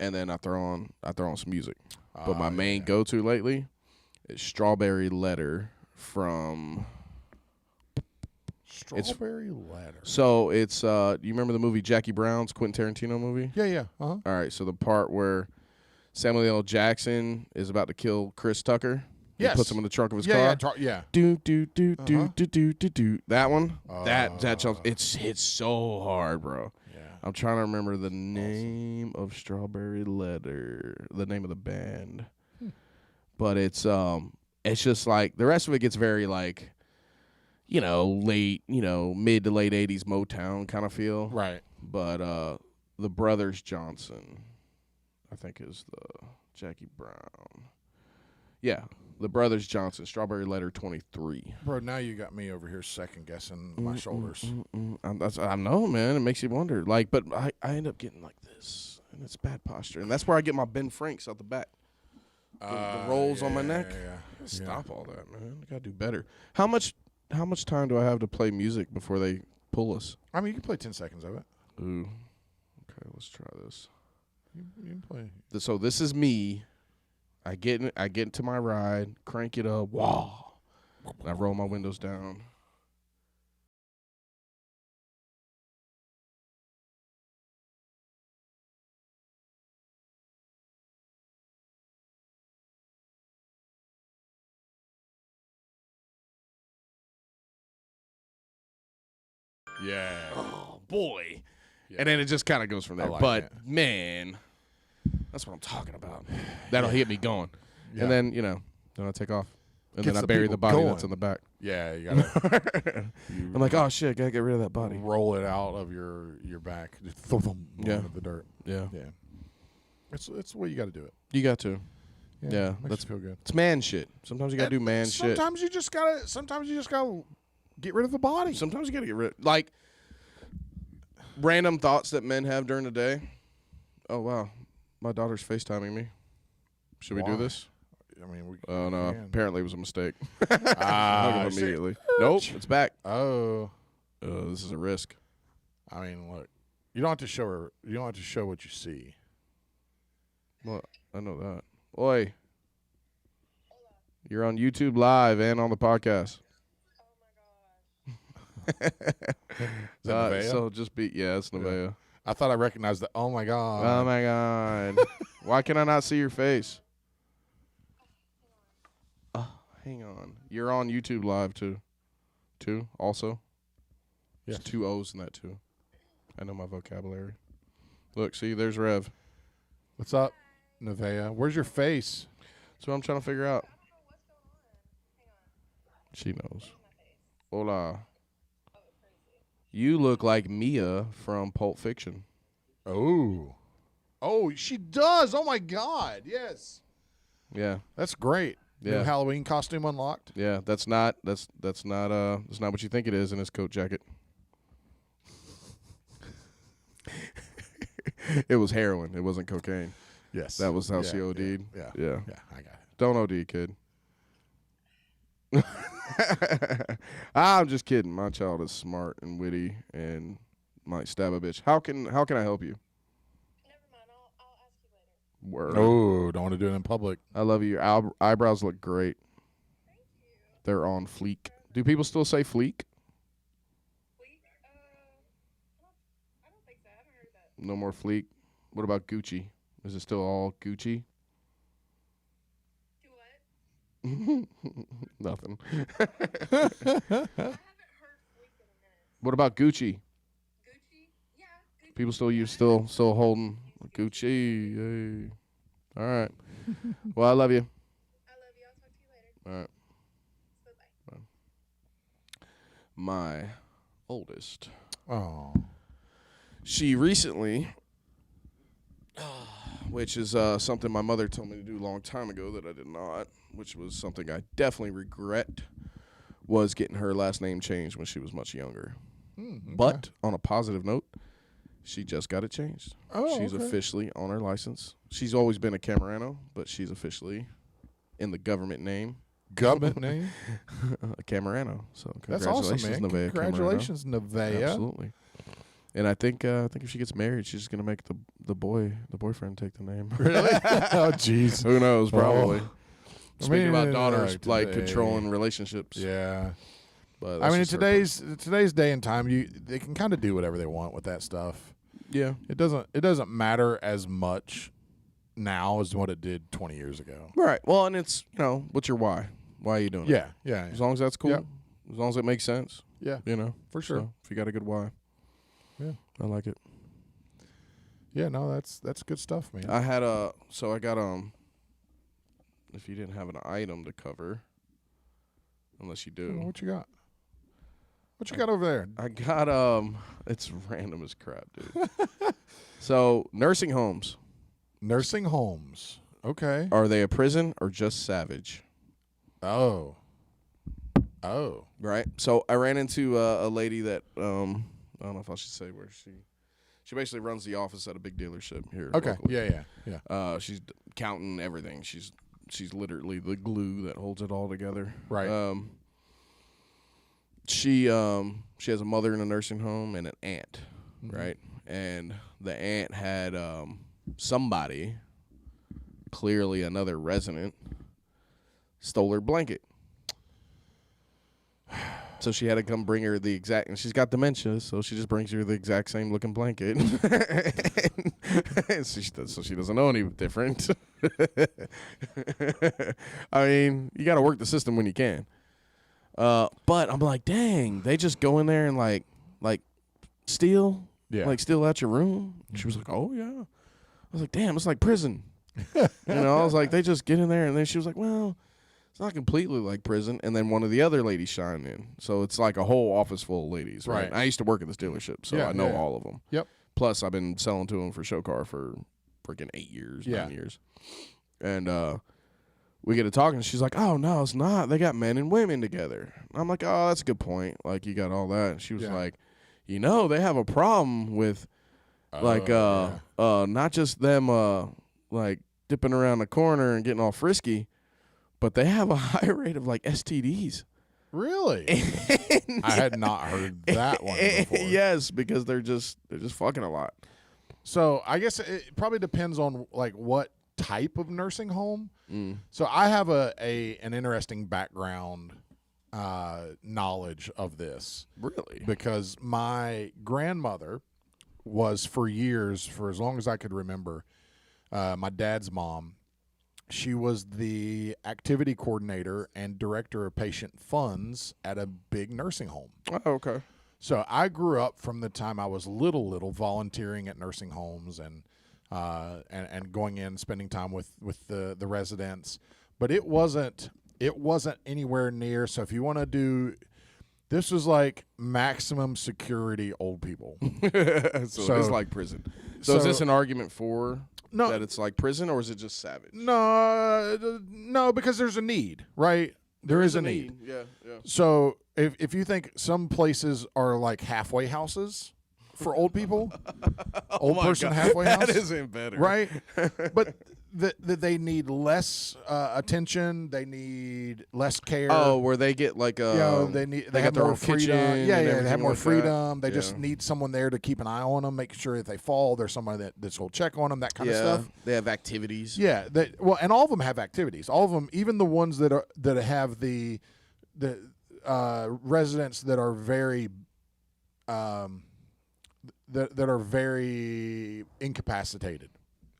and then I throw on some music. But my main go-to lately is Strawberry Letter from... Strawberry Letter. So it's you remember the movie Jackie Brown's Quentin Tarantino movie? Yeah. Uh-huh. All right, so the part where Samuel L. Jackson is about to kill Chris Tucker. Yes. He puts him in the trunk of his car. Yeah. Do. That one. That jumps. It hits so hard, bro. Yeah. I'm trying to remember the name of Strawberry Letter, the name of the band. But it's just like the rest of it gets very like, late, mid to late 80s Motown kind of feel. Right. But the Brothers Johnson, I think is the Jackie Brown. Yeah, the Brothers Johnson, Strawberry Letter 23. Bro, now you got me over here second guessing my shoulders. I know, man. It makes you wonder. Like, but I end up getting like this, and it's bad posture, and that's where I get my Ben Franks out the back. The rolls on my neck. Yeah. Stop all that, man. I gotta do better. How much time do I have to play music before they pull us? I mean, you can play 10 seconds of it. Ooh. Okay, let's try this. You can play. So this is me I get into my ride, crank it up, wow, and I roll my windows down. Yeah. Oh boy. Yeah. And then it just kind of goes from there. like But it. man, that's what I'm talking about. That'll hit me going. Yeah. And then, then I take off. And Gets then I the bury people the body going. that's in the back. Yeah, you gotta. I'm like, oh shit, gotta get rid of that body. Roll it out of your back. Just throw them into the dirt. Yeah. Yeah. It's the way you got to do it. You got to. Yeah, makes that's you feel good. It's man shit. Sometimes you gotta do man shit. Sometimes you just gotta get rid of the body. Sometimes you gotta get rid, like random thoughts that men have during the day. Oh wow, my daughter's FaceTiming me. Should we do this? I mean, Oh no, can. apparently it was a mistake. Hung up immediately. Nope, it's back. Oh, This is a risk. I mean, look, you don't have to show her. You don't have to show what you see. Well, I know that. Oi, you're on YouTube Live and on the podcast. Is that Nevaeh? So just be it's Nevaeh. Yeah. I thought I recognized the. Oh my god. Oh my god. Why can I not see your face? Hang on. You're on YouTube Live too. Also? Yes. There's 2 O's in that too. I know my vocabulary. Look, see, there's Rev. What's up, Nevaeh? Where's your face? That's what I'm trying to figure out. She knows. Hola. You look like Mia from Pulp Fiction. Oh, she does. Oh my god. Yes. Yeah. That's great. Yeah. New Halloween costume unlocked. Yeah, that's not what you think it is in his coat jacket. It was heroin. It wasn't cocaine. Yes. That was how she OD'd. Yeah. Yeah. Yeah, I got it. Don't OD, kid. I'm just kidding. My child is smart and witty and might stab a bitch. How can I help you? Never mind. I'll ask you later. Word. Oh, don't want to do it in public. I love you. Your eyebrows look great. Thank you. They're on fleek. Do people still say fleek? Fleek? I don't think so. I haven't heard that. No more fleek. What about Gucci? Is it still all Gucci? Do what? Nothing. I haven't heard fleek in a minute. What about Gucci? Gucci? Yeah. Gucci. People still holding Gucci. Yay. All right. Well, I love you. I love you. I'll talk to you later. All right. Bye-bye. My oldest. Oh. She recently, which is something my mother told me to do a long time ago that I did not, which was something I definitely regret, was getting her last name changed when she was much younger. Okay. But on a positive note, she just got it changed. Oh, She's okay. officially on her license. She's always been a Camerano, but she's officially in the government name. Government name? A Camerano. So That's congratulations, awesome, man. Nevaeh Congratulations, Nevaeh. Camerano. Absolutely. And I think if she gets married, she's just gonna make the boyfriend take the name. Really? Oh, jeez. Who knows? Probably. Oh. Speaking about daughters, like like today. controlling relationships. Yeah. But I mean, in that's just today's day and time, they can kind of do whatever they want with that stuff. yeah. It doesn't matter as much now as what it did 20 years ago. Right. Well, and it's what's your why? Why are you doing it? Yeah, yeah, As long as that's cool. Yep. As long as it makes sense. yeah, for sure. So if you got a good why. Yeah. I like it. Yeah, no, that's good stuff, man. I had I got if you didn't have an item to cover, unless you do. What you got? What you got over there? I got it's random as crap, dude. So, nursing homes, Nursing homes. Okay. are they a prison or just savage? Oh. Right? So, I ran into a lady that I don't know if I should say where she basically runs the office at a big dealership here. Okay. locally. Yeah. She's counting everything. She's literally the glue that holds it all together. Right. She has a mother in a nursing home and an aunt, Mhm. right? And the aunt had somebody clearly another resident stole her blanket. So she had to come bring her the exact, and she's got dementia, so she just brings her the exact same looking blanket. So she doesn't know any different. I mean, you got to work the system when you can. But I'm like, dang, they just go in there and like steal, steal out your room. She was like, oh yeah. I was like, damn, it's like prison. I was like, they just get in there, and then she was like, well, it's not completely like prison. And then one of the other ladies chimed in, so it's like a whole office full of ladies. Right. I used to work at this dealership, so I know all of them. Yep. Plus, I've been selling to them for show car for freaking 8 years, 9 years, and we get to talking. She's like, oh no, it's not. They got men and women together. I'm like, oh, that's a good point. Like, you got all that. And she was like, they have a problem with not just them like dipping around the corner and getting all frisky, but they have a high rate of like STDs. Really? I had not heard that one before. Yes, because they're just fucking a lot. So I guess it probably depends on like what type of nursing home. So I have an interesting background knowledge of this. Really? Because my grandmother was for years, for as long as I could remember, my dad's mom. She was the activity coordinator and director of patient funds at a big nursing home. Oh, okay. So I grew up from the time I was little volunteering at nursing homes and going in, spending time with the residents. But it wasn't anywhere near. So if you want to do, this was like maximum security old people. So it's like prison. So is this an argument for that it's like prison, or is it just savage? No, because there's a need, right? There is a need. Yeah. So if you think some places are like halfway houses for old people, old person halfway house, that isn't better, right? But they need less attention. They need less care. Oh, where they get like they have more freedom. Yeah, they have more freedom. They just need someone there to keep an eye on them, make sure if they fall, there's someone that's will check on them, that kind of stuff. They have activities. Yeah, and all of them have activities. All of them, even the ones that have the residents that are very that are very incapacitated.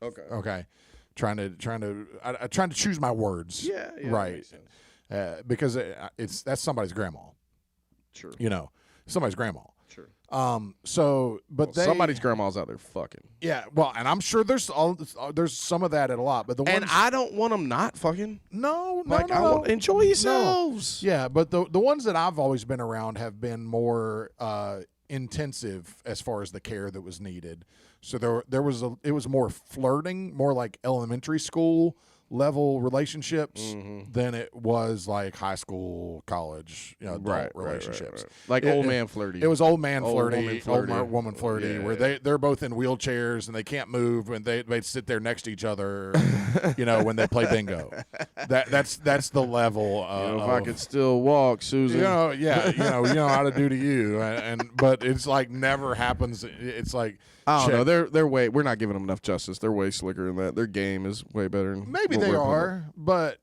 Okay. Trying to choose my words. Yeah, right. Because that's somebody's grandma. Sure. Somebody's grandma. Sure. Somebody's grandma's out there fucking. Yeah. Well, and I'm sure there's some of that at a lot, but and I don't want them not fucking. No. Enjoy yourselves. No. Yeah, but the ones that I've always been around have been more intensive as far as the care that was needed. So it was more flirting, more like elementary school level relationships than it was like high school, college, adult relationships. Right. Like old man flirty. It was old man flirty, old woman flirty, where they're both in wheelchairs and they can't move, and they'd sit there next to each other, when they play bingo. That's the level of. If I could still walk, Susan. You know how to do to you, but it's like never happens. It's like. I don't know. They're way. We're not giving them enough justice. They're way slicker than that. Their game is way better. Maybe they are, but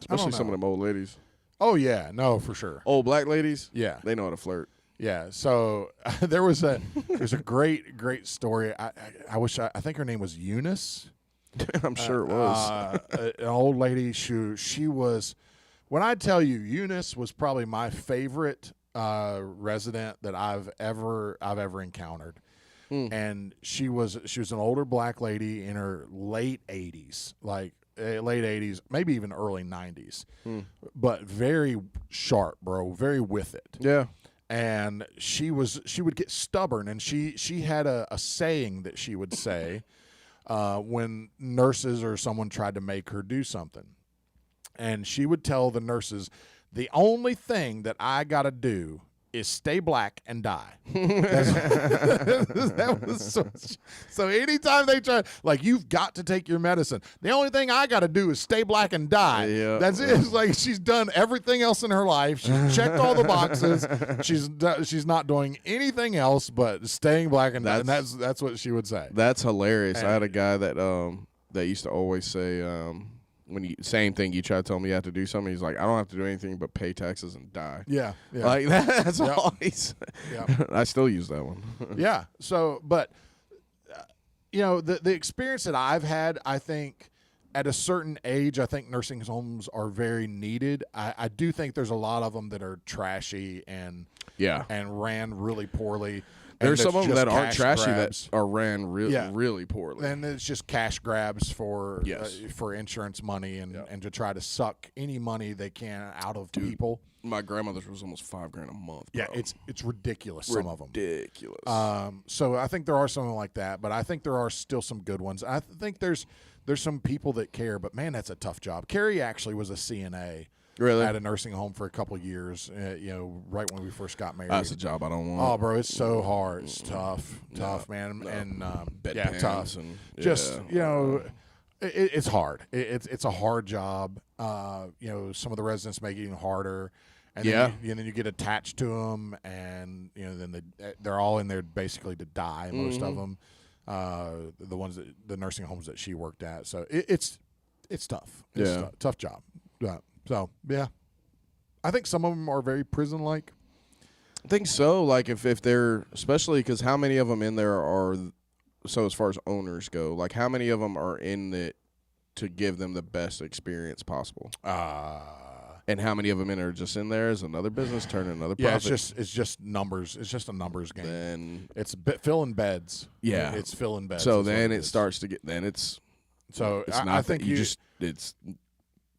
especially some of them old ladies. Oh yeah, no, for sure. Old black ladies. Yeah, they know how to flirt. Yeah. So there's a great story. I think her name was Eunice. I'm sure it was an old lady. She was. When I tell you, Eunice was probably my favorite resident that I've ever encountered. And she was an older black lady in her late 80s, like late 80s, maybe even early 90s, but very sharp, bro, very with it. Yeah. And she would get stubborn, and she had a saying that she would say when nurses or someone tried to make her do something. And she would tell the nurses, the only thing that I got to do is stay black and die. That was so anytime they try, like, you've got to take your medicine. The only thing I got to do is stay black and die. Yeah. That's it. It's like she's done everything else in her life. She's checked all the boxes. She's not doing anything else but staying black and die. And that's what she would say. That's hilarious. I had a guy that that used to always say, when you same thing, you try to tell me you have to do something. He's like, I don't have to do anything but pay taxes and die. Yeah. Like that's Yep. all he's. Yep. I still use that one. Yeah. So, but the experience that I've had, I think at a certain age, I think nursing homes are very needed. I do think there's a lot of them that are trashy and ran really poorly. There's and some of them just that aren't cash trashy grabs. that are ran Yeah. really poorly. And it's just cash grabs for Yes. for insurance money and to try to suck any money they can out of people. My grandmother's was almost $5,000 a month. Yeah, bro. it's ridiculous. Some of them. Ridiculous. So I think there are some like that, but I think there are still some good ones. I think there's some people that care, but man, that's a tough job. Carrie actually was a CNA Really? at a nursing home for a couple of years. Right when we first got married. That's a job I don't Oh, want. bro, it's so hard. It's tough, man, and Bedpans tough. and Just it's hard. It's a hard job. Some of the residents make it even harder. And then you get attached to them, and then they're all in there basically to die. Most of them, the ones the nursing homes that she worked at. So it's tough. It's tough job. So yeah, I think some of them are very prison-like. I think so. Like if they're, especially because how many of them in there are, so as far as owners go, like how many of them are in it to give them the best experience possible? And how many of them are just in there as another business turning another profit? Yeah, it's just numbers. It's just a numbers game. Then It's filling beds. Yeah. It's filling beds. so is what then it is. starts to get. Then it's So not I think that you just it's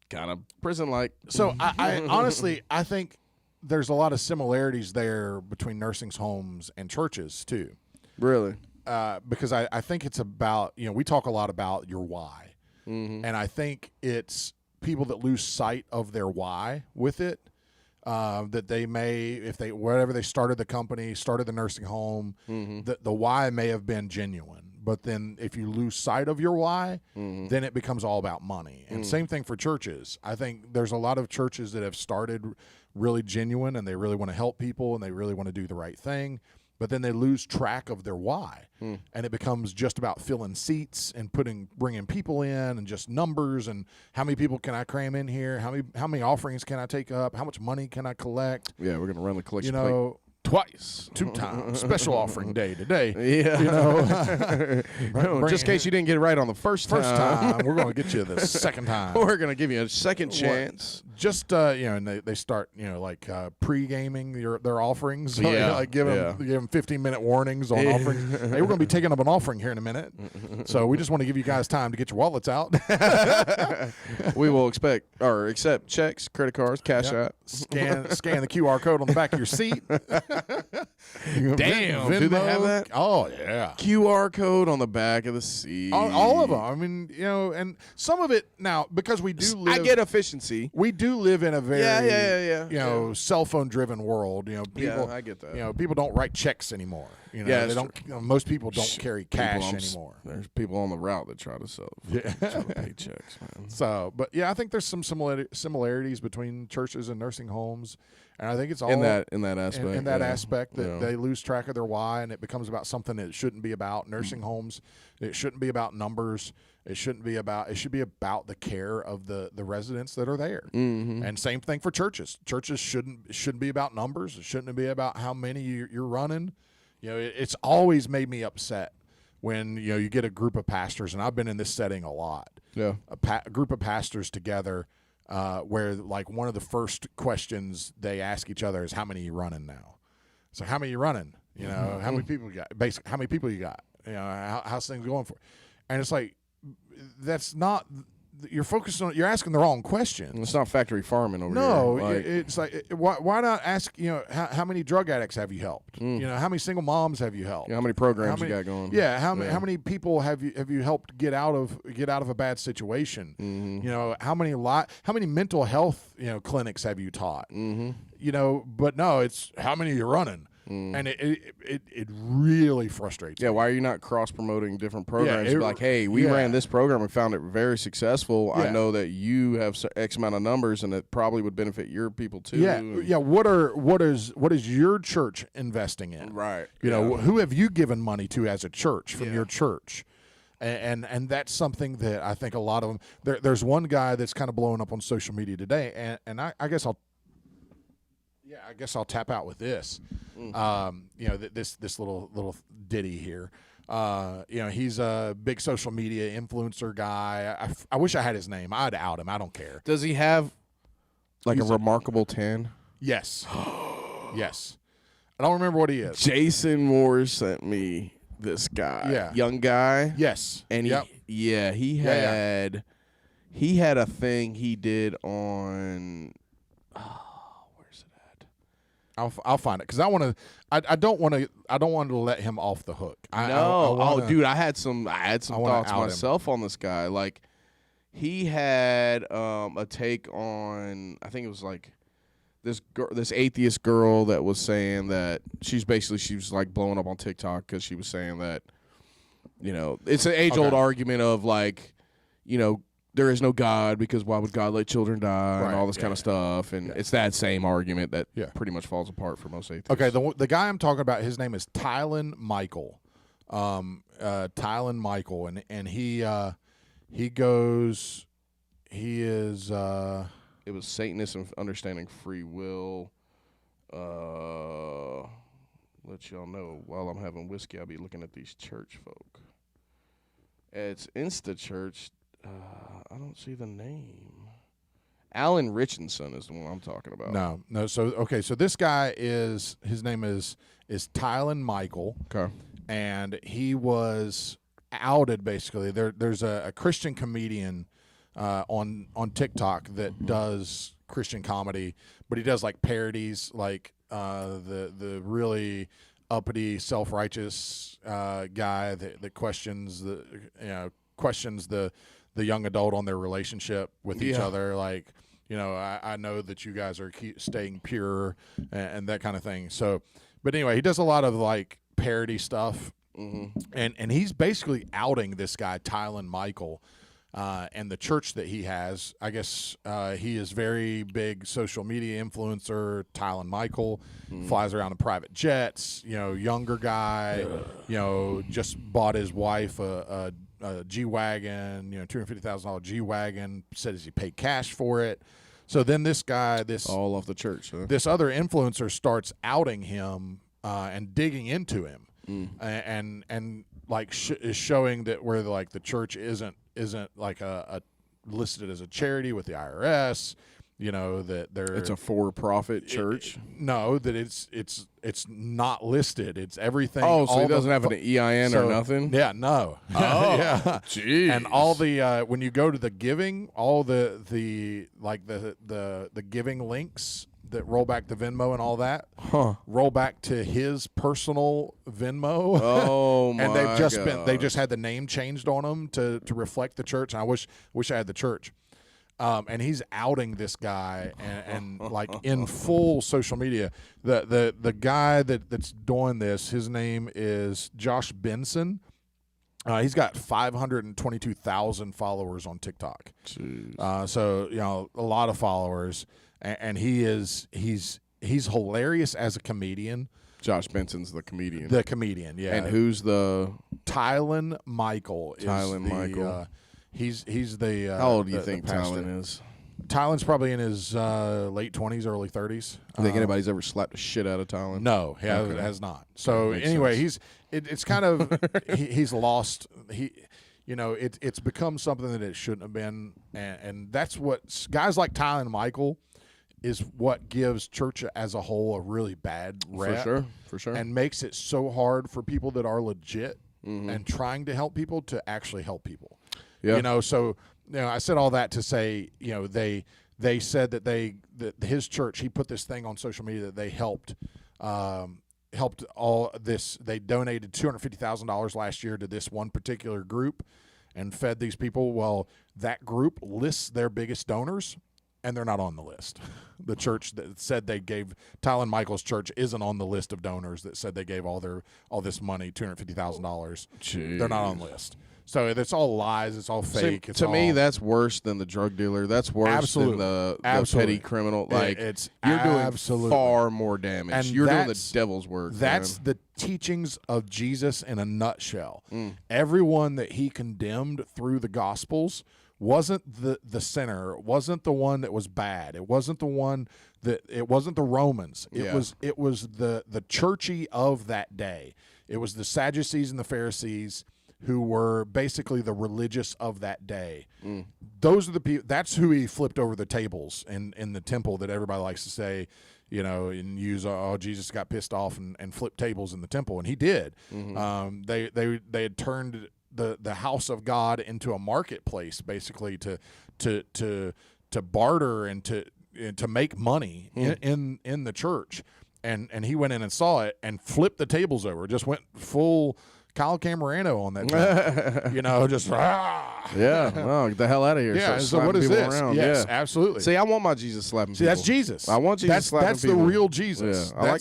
kind of prison like. So I honestly I think there's a lot of similarities there between nursing homes and churches too. Really. Because I think it's about we talk a lot about your why, Mm-hmm. and I think it's people that lose sight of their why with it. That they may, if they wherever they started the company, started the nursing home, the why may have been genuine. But then if you lose sight of your why, then it becomes all about money. And same thing for churches. I think there's a lot of churches that have started really genuine and they really want to help people and they really want to do the right thing. But then they lose track of their why, and it becomes just about filling seats and bringing people in and just numbers and how many people can I cram in here? How many offerings can I take up? How much money can I collect? Yeah, we're gonna run the collection plate Twice, 2 times, special offering day today. Yeah. Just in case you didn't get it right on the first time, we're going to get you the second time. We're gonna give you a second chance. Just and they start pre-gaming their offerings. So, like give them 15-minute warnings on offerings. Hey, we're going to be taking up an offering here in a minute, so we just want to give you guys time to get your wallets out. We will accept checks, credit cards, cash out. Scan the QR code on the back of your seat. Damn, do they have that? Oh yeah. QR code on the back of the seat. All of them. I mean, and some of it now because we do live. I get efficiency. We do live in a very cell phone driven world. People. I get that. People don't write checks anymore. They don't. Most people don't carry cash anymore. There's people on the route that try to sell. Try to pay checks, man. So, but yeah, I think there's some similarities between churches and nursing homes, and I think it's all in that aspect. In that aspect that they lose track of their why, and it becomes about something that it shouldn't be about. Nursing homes, it shouldn't be about numbers. It shouldn't be about. It should be about the care of the residents that are there. Mm-hmm. And same thing for churches. Churches shouldn't be about numbers. It shouldn't be about how many you're running. It's always made me upset when you get a group of pastors, and I've been in this setting a lot. Yeah, a group of pastors together, where like one of the first questions they ask each other is, "How many are you running now?" So how many are you running? How many people you got? Basically, how many people you got? How's things going for? And it's like that's not. You're focused on. You're asking the wrong questions. It's not factory farming over here. No, it's like why not ask? How many drug addicts have you helped? How many single moms have you helped? How many programs you got going? Yeah, how many people have you helped get out of a bad situation? How many mental health clinics have you taught? But no, it's how many are you running? And it really frustrates me. Yeah, why are you not cross-promoting different programs? Like, hey, we ran this program and found it very successful. I know that you have X amount of numbers, and it probably would benefit your people too. Yeah. What is your church investing in? Right. Who have you given money to as a church from your church? And that's something that I think a lot of them. There's one guy that's kind of blowing up on social media today, and I guess I'll tap out with this. This little ditty here. He's a big social media influencer guy. I wish I had his name. I'd out him. I don't care. Does he have like He's a remarkable tan? Yes. Yes. I don't remember what he is. Jason Moore sent me this guy. Yeah. Young guy. Yes. And he had a thing he did on where's it at? I'll find it because I don't want to let him off the hook. Dude, I had some thoughts out myself on this guy. Like he had a take on, I think it was like this atheist girl that was saying that she was like blowing up on TikTok because she was saying that, it's an age-old argument of like, there is no God because why would God let children die and all this kind of stuff. And it's that same argument that pretty much falls apart for most atheists. Okay, the guy I'm talking about, his name is Tylen Michael. Tylen Michael, and he is it was Satanism Understanding Free Will. Let y'all know while I'm having whiskey, I'll be looking at these church folk. It's Insta Church. I don't see the name. Alan Richardson is the one I'm talking about. No. So this guy his name is Tylen Michael. Okay. And he was outed basically. There's a Christian comedian on TikTok that does Christian comedy, but he does like parodies, like the really uppity, self-righteous guy that questions the young adult on their relationship with each other, like, I know that you guys are staying pure and that kind of thing. So, but anyway, he does a lot of like parody stuff, and he's basically outing this guy Tylen Michael. And the church that he has, I guess he is very big social media influencer. Tylen Michael flies around in private jets. Younger guy. Just bought his wife a G-Wagon. $250,000 G-Wagon. Says he paid cash for it. So then this guy, all off the church, huh? This other influencer starts outing him and digging into him, and like is showing that where like the church isn't like a listed as a charity with the IRS, that it's a for-profit church. No, that it's not listed. It's everything. Oh, so he doesn't have an EIN or nothing? Yeah, no. Oh, yeah. Jeez. And all the when you go to the giving, all the giving links that roll back to Venmo and all that, roll back to his personal Venmo. Oh my! And they just had the name changed on them to reflect the church. And I wish I had the church. And he's outing this guy and like in full social media. The guy that's doing this, his name is Josh Benson. He's got 522,000 followers on TikTok. Jeez. So a lot of followers. And he's hilarious as a comedian. Josh Benson's the comedian. The comedian, yeah. And who's the Tylen Michael? Michael. He's the. How old do you think Tylen is? Tylen's probably in his late 20s, early 30s. I think anybody's ever slapped the shit out of Tylen? No, he has not. So anyway, sense. it's kind of he's lost. It's become something that it shouldn't have been, and that's what guys like Tylen Michael is what gives church as a whole a really bad rep. For sure. And makes it so hard for people that are legit and trying to help people to actually help people. Yeah. So I said all that to say, they said that his church, he put this thing on social media that they helped all this. They donated $250,000 last year to this one particular group and fed these people. Well, that group lists their biggest donors, and they're not on the list. The church that said they gave Tylen Michael's church isn't on the list of donors that said they gave all this money, $250,000. They're not on the list. So it's all lies. It's all fake. To me, that's worse than the drug dealer. That's worse than the petty criminal. Like it's you're doing absolutely far more damage. And you're doing the devil's work. That's man. the teachings of Jesus in a nutshell. Mm. Everyone that he condemned through the Gospels wasn't the sinner, wasn't the one that was bad. It wasn't the one that it wasn't the Romans. It was the churchy of that day. It was the Sadducees and the Pharisees who were basically the religious of that day. Mm. Those are the people. That's who he flipped over the tables in the temple that everybody likes to say, you know, and use, Jesus got pissed off and flipped tables in the temple, and he did. Mm-hmm. They had turned the house of God into a marketplace, basically to barter and to make money in the church, and he went in and saw it and flipped the tables over. Just went full Kyle Camerano on that, you know, just yeah, no, get the hell out of here. Yeah. Start So what is slapping this? people around. Yes, yeah. absolutely. See, I want my Jesus slapping people. That's Jesus. I want Jesus slapping that's people. the real Jesus. Yeah.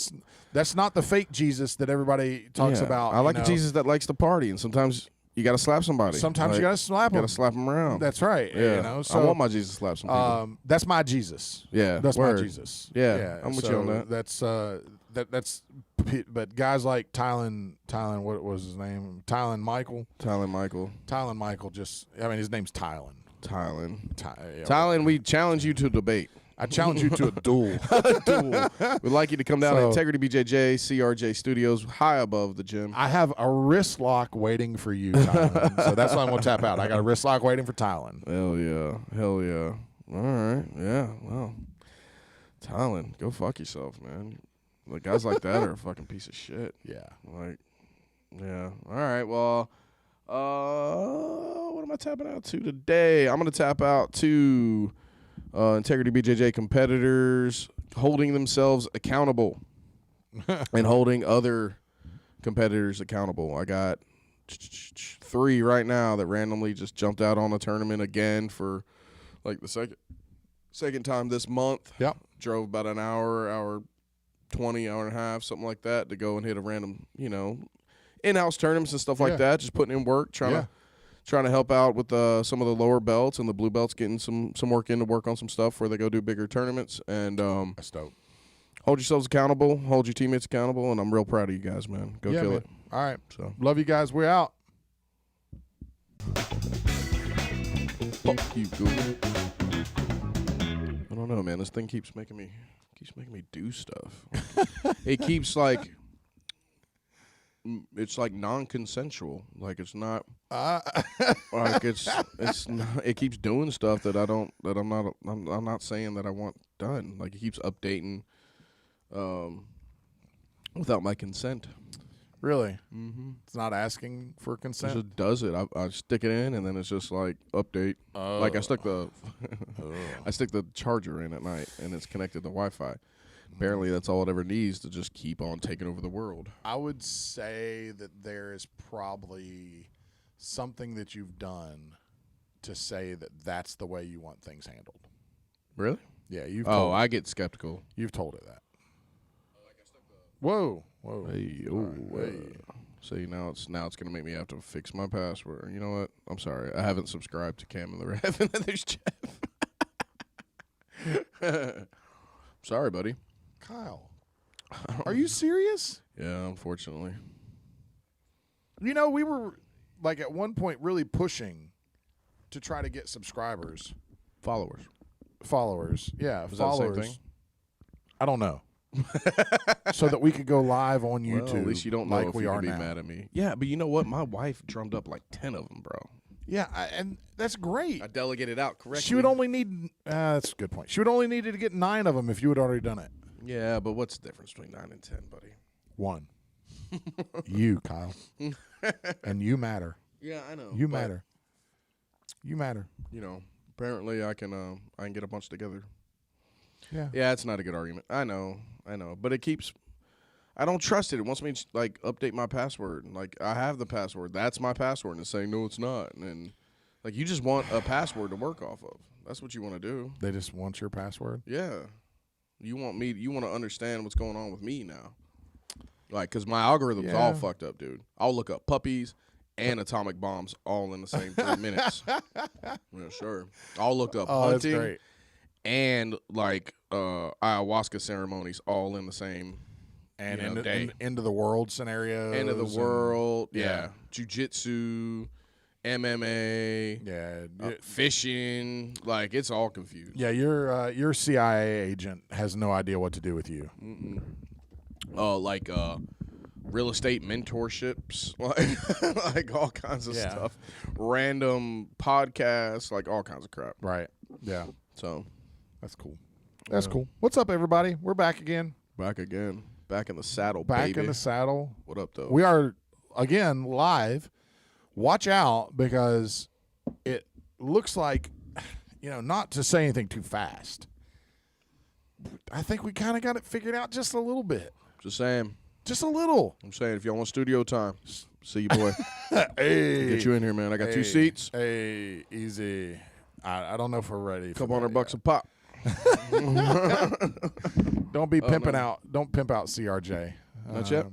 That's not the fake Jesus that everybody talks about. I like you a know. Jesus that likes to party, and sometimes you got to slap somebody. Sometimes you got to slap You them. got to slap them around. That's right. Yeah. You know, so I want my Jesus to slap some people. that's my Jesus. Yeah, That's word. my Jesus. Yeah, I'm with you on that. That's but guys like Tylen, what was his name? Tylen Michael. Just, I mean, his name's Tylen. Tylen, we challenge you to debate. I challenge you to a duel. We'd like you to come down to So- Integrity BJJ, CRJ Studios, high above the gym. I have a wrist lock waiting for you, Tylen. So that's why I'm going to tap out. I got a wrist lock waiting for Tylen. Hell yeah. All right, yeah, well. Tylen, go fuck yourself, man. Like, guys like that are a fucking piece of shit. Yeah. Like, yeah. All right, well, what am I tapping out to today? I'm going to tap out to Integrity BJJ competitors holding themselves accountable and holding other competitors accountable. I got 3 right now that randomly just jumped out on a tournament again for like the second time this month. Yep. Drove about an hour 20, hour and a half, something like that, to go and hit a random, you know, in-house tournaments and stuff like that, just putting in work, trying to help out with some of the lower belts and the blue belts, getting some work in to work on some stuff where they go do bigger tournaments. And That's dope. hold yourselves accountable, hold your teammates accountable, and I'm real proud of you guys, man. Go kill man. it. All right. So Love you guys. We're out. fuck you, Google. I don't know, man. This thing keeps making me do stuff. It keeps like it's like non-consensual. Like it's not like it's not, it keeps doing stuff that I'm not saying that I want done. Like it keeps updating without my consent. Really? Mm-hmm. It's not asking for It consent? just does it. I stick it in, and then it's just like update. Like I stuck the I stick the charger in at night, and it's connected to Wi-Fi. Apparently, that's all it ever needs to just keep on taking over the world. I would say that there is probably something that you've done to say that that's the way you want things handled. Really? Yeah, you've Oh, told, I get skeptical. you've told it that. Whoa. Hey, See, now it's gonna make me have to fix my password. You know what? I'm sorry. I haven't subscribed to Cam and the Rev, and then there's Jeff. Sorry, buddy. Kyle, are you serious? Yeah, unfortunately. You know, we were like at one point really pushing to try to get subscribers, Followers. followers. Yeah, Was followers. that the same thing? I don't know. So that we could go live on YouTube. Well, at least you don't know like if we you are can be now. mad at me. Yeah, but you know what? My wife drummed up like 10 of them, bro. Yeah, and that's great. I delegated out correctly. She would only need. That's a good point. She would only need to get 9 of them if you had already done it. Yeah, but what's the difference between 9 and 10, buddy? 1. You, Kyle, and you matter. Yeah, I know. You but, matter. You matter. You know, apparently I can get a bunch together. Yeah. Yeah, it's not a good argument. I know, but it keeps. I don't trust it. It wants me to like update my password. Like I have the password. That's my password, and it's saying no, it's not. And like you just want a password to work off of. That's what you want to do. They just want your password. Yeah, you want to understand what's going on with me now. Like, cause my algorithm's all fucked up, dude. I'll look up puppies, and atomic bombs all in the same 3 minutes. Yeah, sure. All looked up Oh, that's hunting great. and like ayahuasca ceremonies all in the same And day. into the world scenarios. End of the and- world. yeah. Yeah. Jiu-jitsu, MMA, Yeah. fishing. Like, it's all confused. Yeah, your CIA agent has no idea what to do with you. Like real estate mentorships, like all kinds of Yeah. stuff. Random podcasts, like all kinds of crap. Right. Yeah. So, That's cool. That's cool. What's up, everybody? We're back again. back again. Back in the saddle, Back baby. in the saddle. What up, though? We are, again, live. Watch out because it looks like, not to say anything too fast. I think we kind of got it figured out just a little bit. Just saying. Just a little. I'm saying, if y'all want studio time, see you, boy. Hey. Get you in here, man. I got 2 seats. Hey, easy. I don't know if we're ready. Couple $100 a pop. Don't be pimping out. Don't pimp out CRJ. Not yet?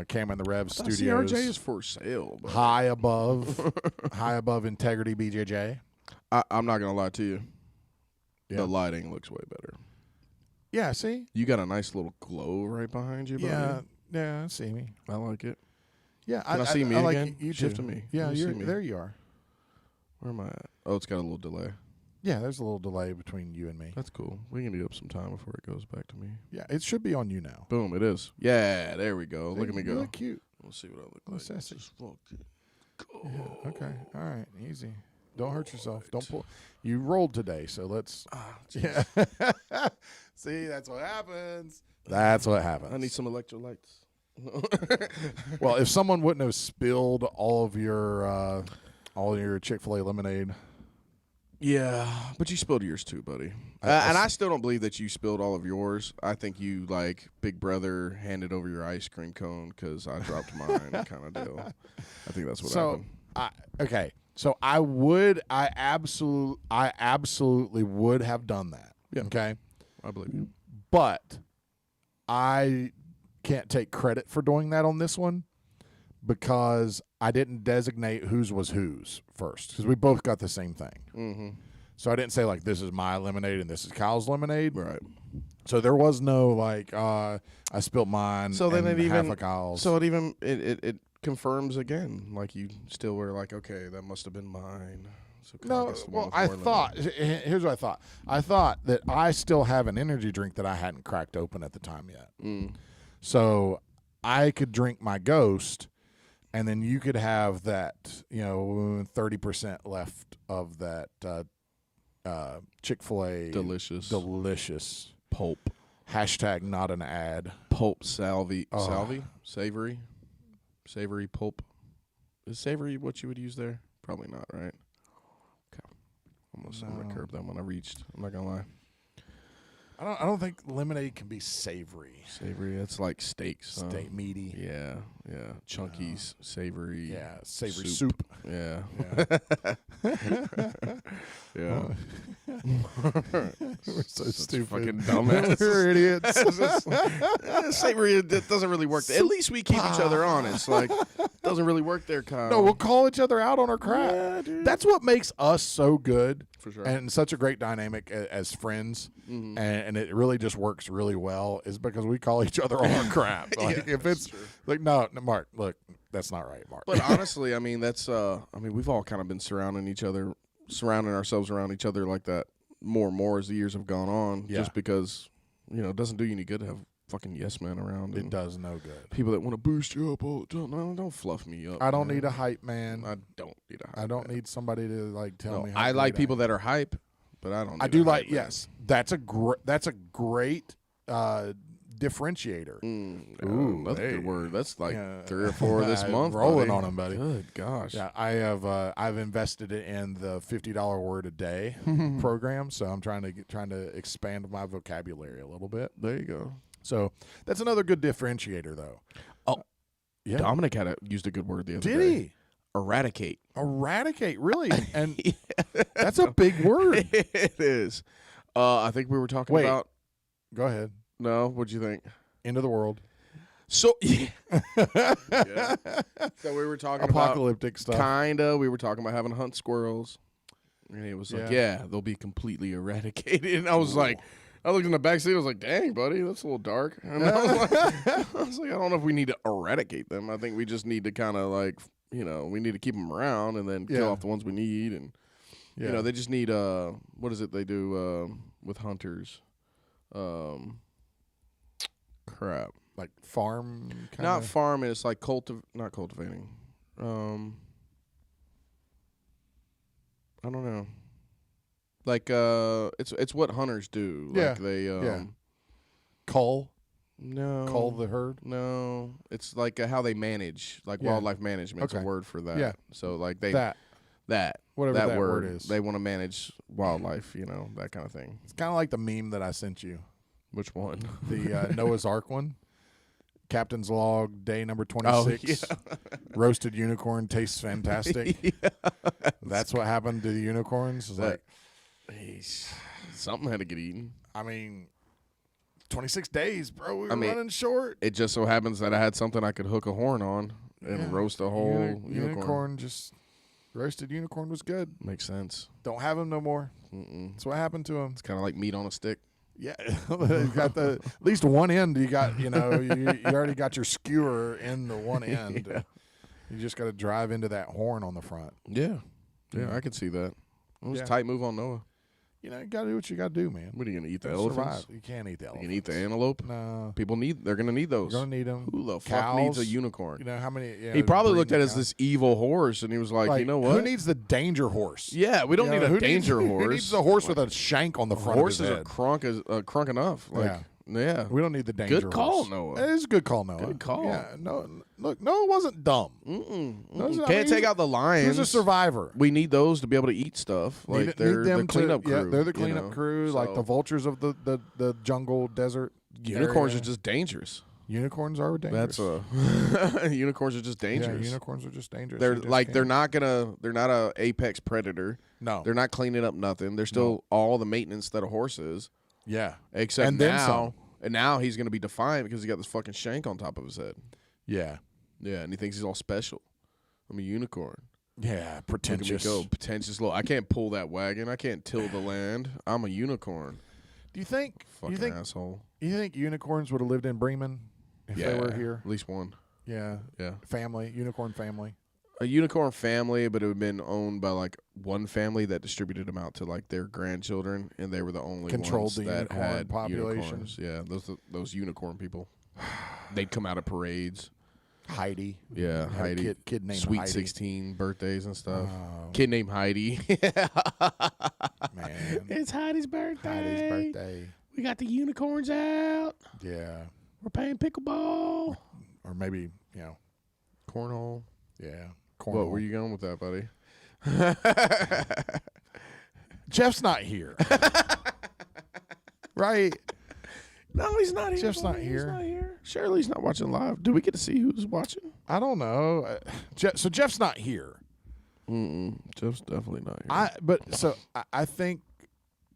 Cam and the Rev CRJ Studios. is for sale. But high above integrity BJJ. I'm not going to lie to you. Yeah. The lighting looks way better. Yeah, see? You got a nice little glow right behind you, buddy. Yeah, see me. I like it. Yeah, Can I see me like again? You Shift too. to me. Yeah, Let me see you're me. there. You are. Where am I at? Oh, it's got a little delay. Yeah, there's a little delay between you and me. That's cool. We can do up some time before it goes back to me. Yeah, it should be on you now. Boom, it is. Yeah, there we go. Look at me You go. look cute. We'll see what I look Oh, like. sassy. Just fucking go. Yeah, okay. All right. Easy. Don't hurt yourself. Don't pull. You rolled today, so let's. Yeah. See, that's what happens. That's what happens. I need some electrolytes. Well, if someone wouldn't have spilled all of your Chick-fil-A lemonade, Yeah, but you spilled yours too, buddy. And I still don't believe that you spilled all of yours. I think you, like, Big Brother handed over your ice cream cone because I dropped mine kind of deal. I think that's what happened. So I absolutely would have done that. Yeah. Okay. I believe you. But I can't take credit for doing that on this one because I didn't designate whose was whose first because we both got the same thing. Mm-hmm. So I didn't say, like, this is my lemonade and this is Kyle's lemonade. Right. So there was no, like, I spilled mine So then and it half even of Kyle's. So it confirms again, like you still were like, okay, that must have been mine. So Kyle No, gets the one well, with I more thought, lemon. here's what I thought. I thought that I still have an energy drink that I hadn't cracked open at the time yet. Mm. So I could drink my Ghost, and then you could have that, 30% left of that Chick-fil-A. Delicious pulp. Hashtag not an ad. Pulp savory pulp. Is savory what you would use there? Probably not, right? Okay. I'm gonna curb that one. I'm not gonna lie. I don't think lemonade can be savory. Savory. That's like steaks. huh? Steak meaty. Yeah. Chunky, savory. Yeah, savory soup. Yeah. Yeah. Yeah. We're so Such stupid. fucking dumbass. We're idiots. Savory, it doesn't really work. At least we keep each other honest. Like, it doesn't really work there, Kyle. No, we'll call each other out on our crap. Yeah, dude. That's what makes us so good. For sure. And such a great dynamic as friends, Mhm. and it really just works really well, is because we call each other on our crap. Like, Yeah, if it's like, no, Mark, look, that's not right, Mark. But honestly, I mean, we've all kind of been surrounding ourselves around each other like that more and more as the years have gone on. Yeah. Just because, it doesn't do you any good to have fucking yes men around. It and does no good. People that want to boost you up all the time. No, don't fluff me up. I don't man. need a hype man. I don't need a hype. I don't man. need somebody to like tell No, me. How I like great people am. that are hype, but I don't. I need do a like. hype man. Yes, that's a great differentiator. Ooh, that's a hey. good word. That's like Yeah. 3 or 4 this month. Rolling buddy. on 'em, buddy. Good gosh. Yeah, I have. I've invested it in the $50 word a day program, so I'm trying to expand my vocabulary a little bit. There you go. So that's another good differentiator, though. Oh, yeah. Dominic used a good word the other Did day. he Eradicate. eradicate? Really? And that's a big word. It is. I think we were talking Wait. about. Go ahead. No, what'd you think? End of the world. So yeah. Yeah. So we were talking Apocalyptic stuff. Kinda. We were talking about having to hunt squirrels. And he was like, yeah, they'll be completely eradicated. And I was like, I looked in the back seat. I was like, dang, buddy, that's a little dark. And I was like, I don't know if we need to eradicate them. I think we just need to kind of like, we need to keep them around and then kill off the ones we need. And, they just need, what is it they do with hunters? Crap. Like farm kind Not farming. It's like not cultivating. I don't know. Like it's what hunters do. Yeah. Like they cull. No. Cull the herd. No. It's like how they manage. Like wildlife management's a word for that. Yeah. So like they that whatever that word is. They want to manage wildlife, that kind of thing. It's kind of like the meme that I sent you. Which one? The Noah's Ark one. Captain's log, day number 26. Roasted unicorn tastes fantastic. That's what happened to the unicorns. Something had to get eaten. I mean, 26 days, bro. We were running short. It just so happens that I had something I could hook a horn on and roast a whole unicorn. Roasted unicorn was good. Makes sense. Don't have him no more. That's what happened to him. It's kind of like meat on a stick. Yeah, you got at least one end. You got, you already got your skewer in the one end. Yeah. You just got to drive into that horn on the front. Yeah, I could see that. It was a tight move on Noah. You got to do what you got to do, man. What are you gonna eat? The Survive. elephants? You can't eat the elephants. You can eat the antelope? No. They're gonna need those. You're gonna need them. Who the Cows, fuck needs a unicorn? How many? He probably looked at it as this evil horse, and he was like, you know what? Who needs the danger horse? Yeah, we don't need a danger horse. Who needs a horse with a shank on the front of his head? Horses are crunk enough. Yeah. We don't need the danger Good call, horse. Noah. It is a good call, Noah. Good call. Yeah, look, Noah wasn't dumb. Can't take out the lions. He was a survivor. We need those to be able to eat stuff. Like they're the cleanup crew. Yeah, they're the cleanup crew, like the vultures of the jungle desert. Unicorns area. are just dangerous. Unicorns are dangerous. Unicorns are just dangerous. Yeah, unicorns are just dangerous. They're not a apex predator. No. They're not cleaning up nothing. They're still all the maintenance that a horse is. Yeah. Except and then some. And now he's going to be defiant because he got this fucking shank on top of his head. Yeah. Yeah, and he thinks he's all special. I'm a unicorn. Yeah, pretentious. Look at me go, pretentious little. I can't pull that wagon. I can't till the land. I'm a unicorn. Do you think? Fucking asshole. You think unicorns would have lived in Bremen if they were here? At least one. Yeah. Yeah. Family, unicorn family. A unicorn family, but it would have been owned by like one family that distributed them out to like their grandchildren, and they were the only Controlled ones the that unicorn had population. unicorns. Yeah, those unicorn people. They'd come out of parades. Heidi. Yeah, Had Heidi. A kid named Sweet Heidi. 16 birthdays and stuff. Oh. Kid named Heidi. Man. It's Heidi's birthday. Heidi's birthday. We got the unicorns out. Yeah. We're playing pickleball. Or maybe, Cornhole. yeah. What were you going with that, buddy? Jeff's not here. Right? No, he's not here. Jeff's not buddy. here. He's not here. Surely he's not watching live. Do we get to see who's watching? I don't know. So Jeff's not here. Jeff's definitely not here. I think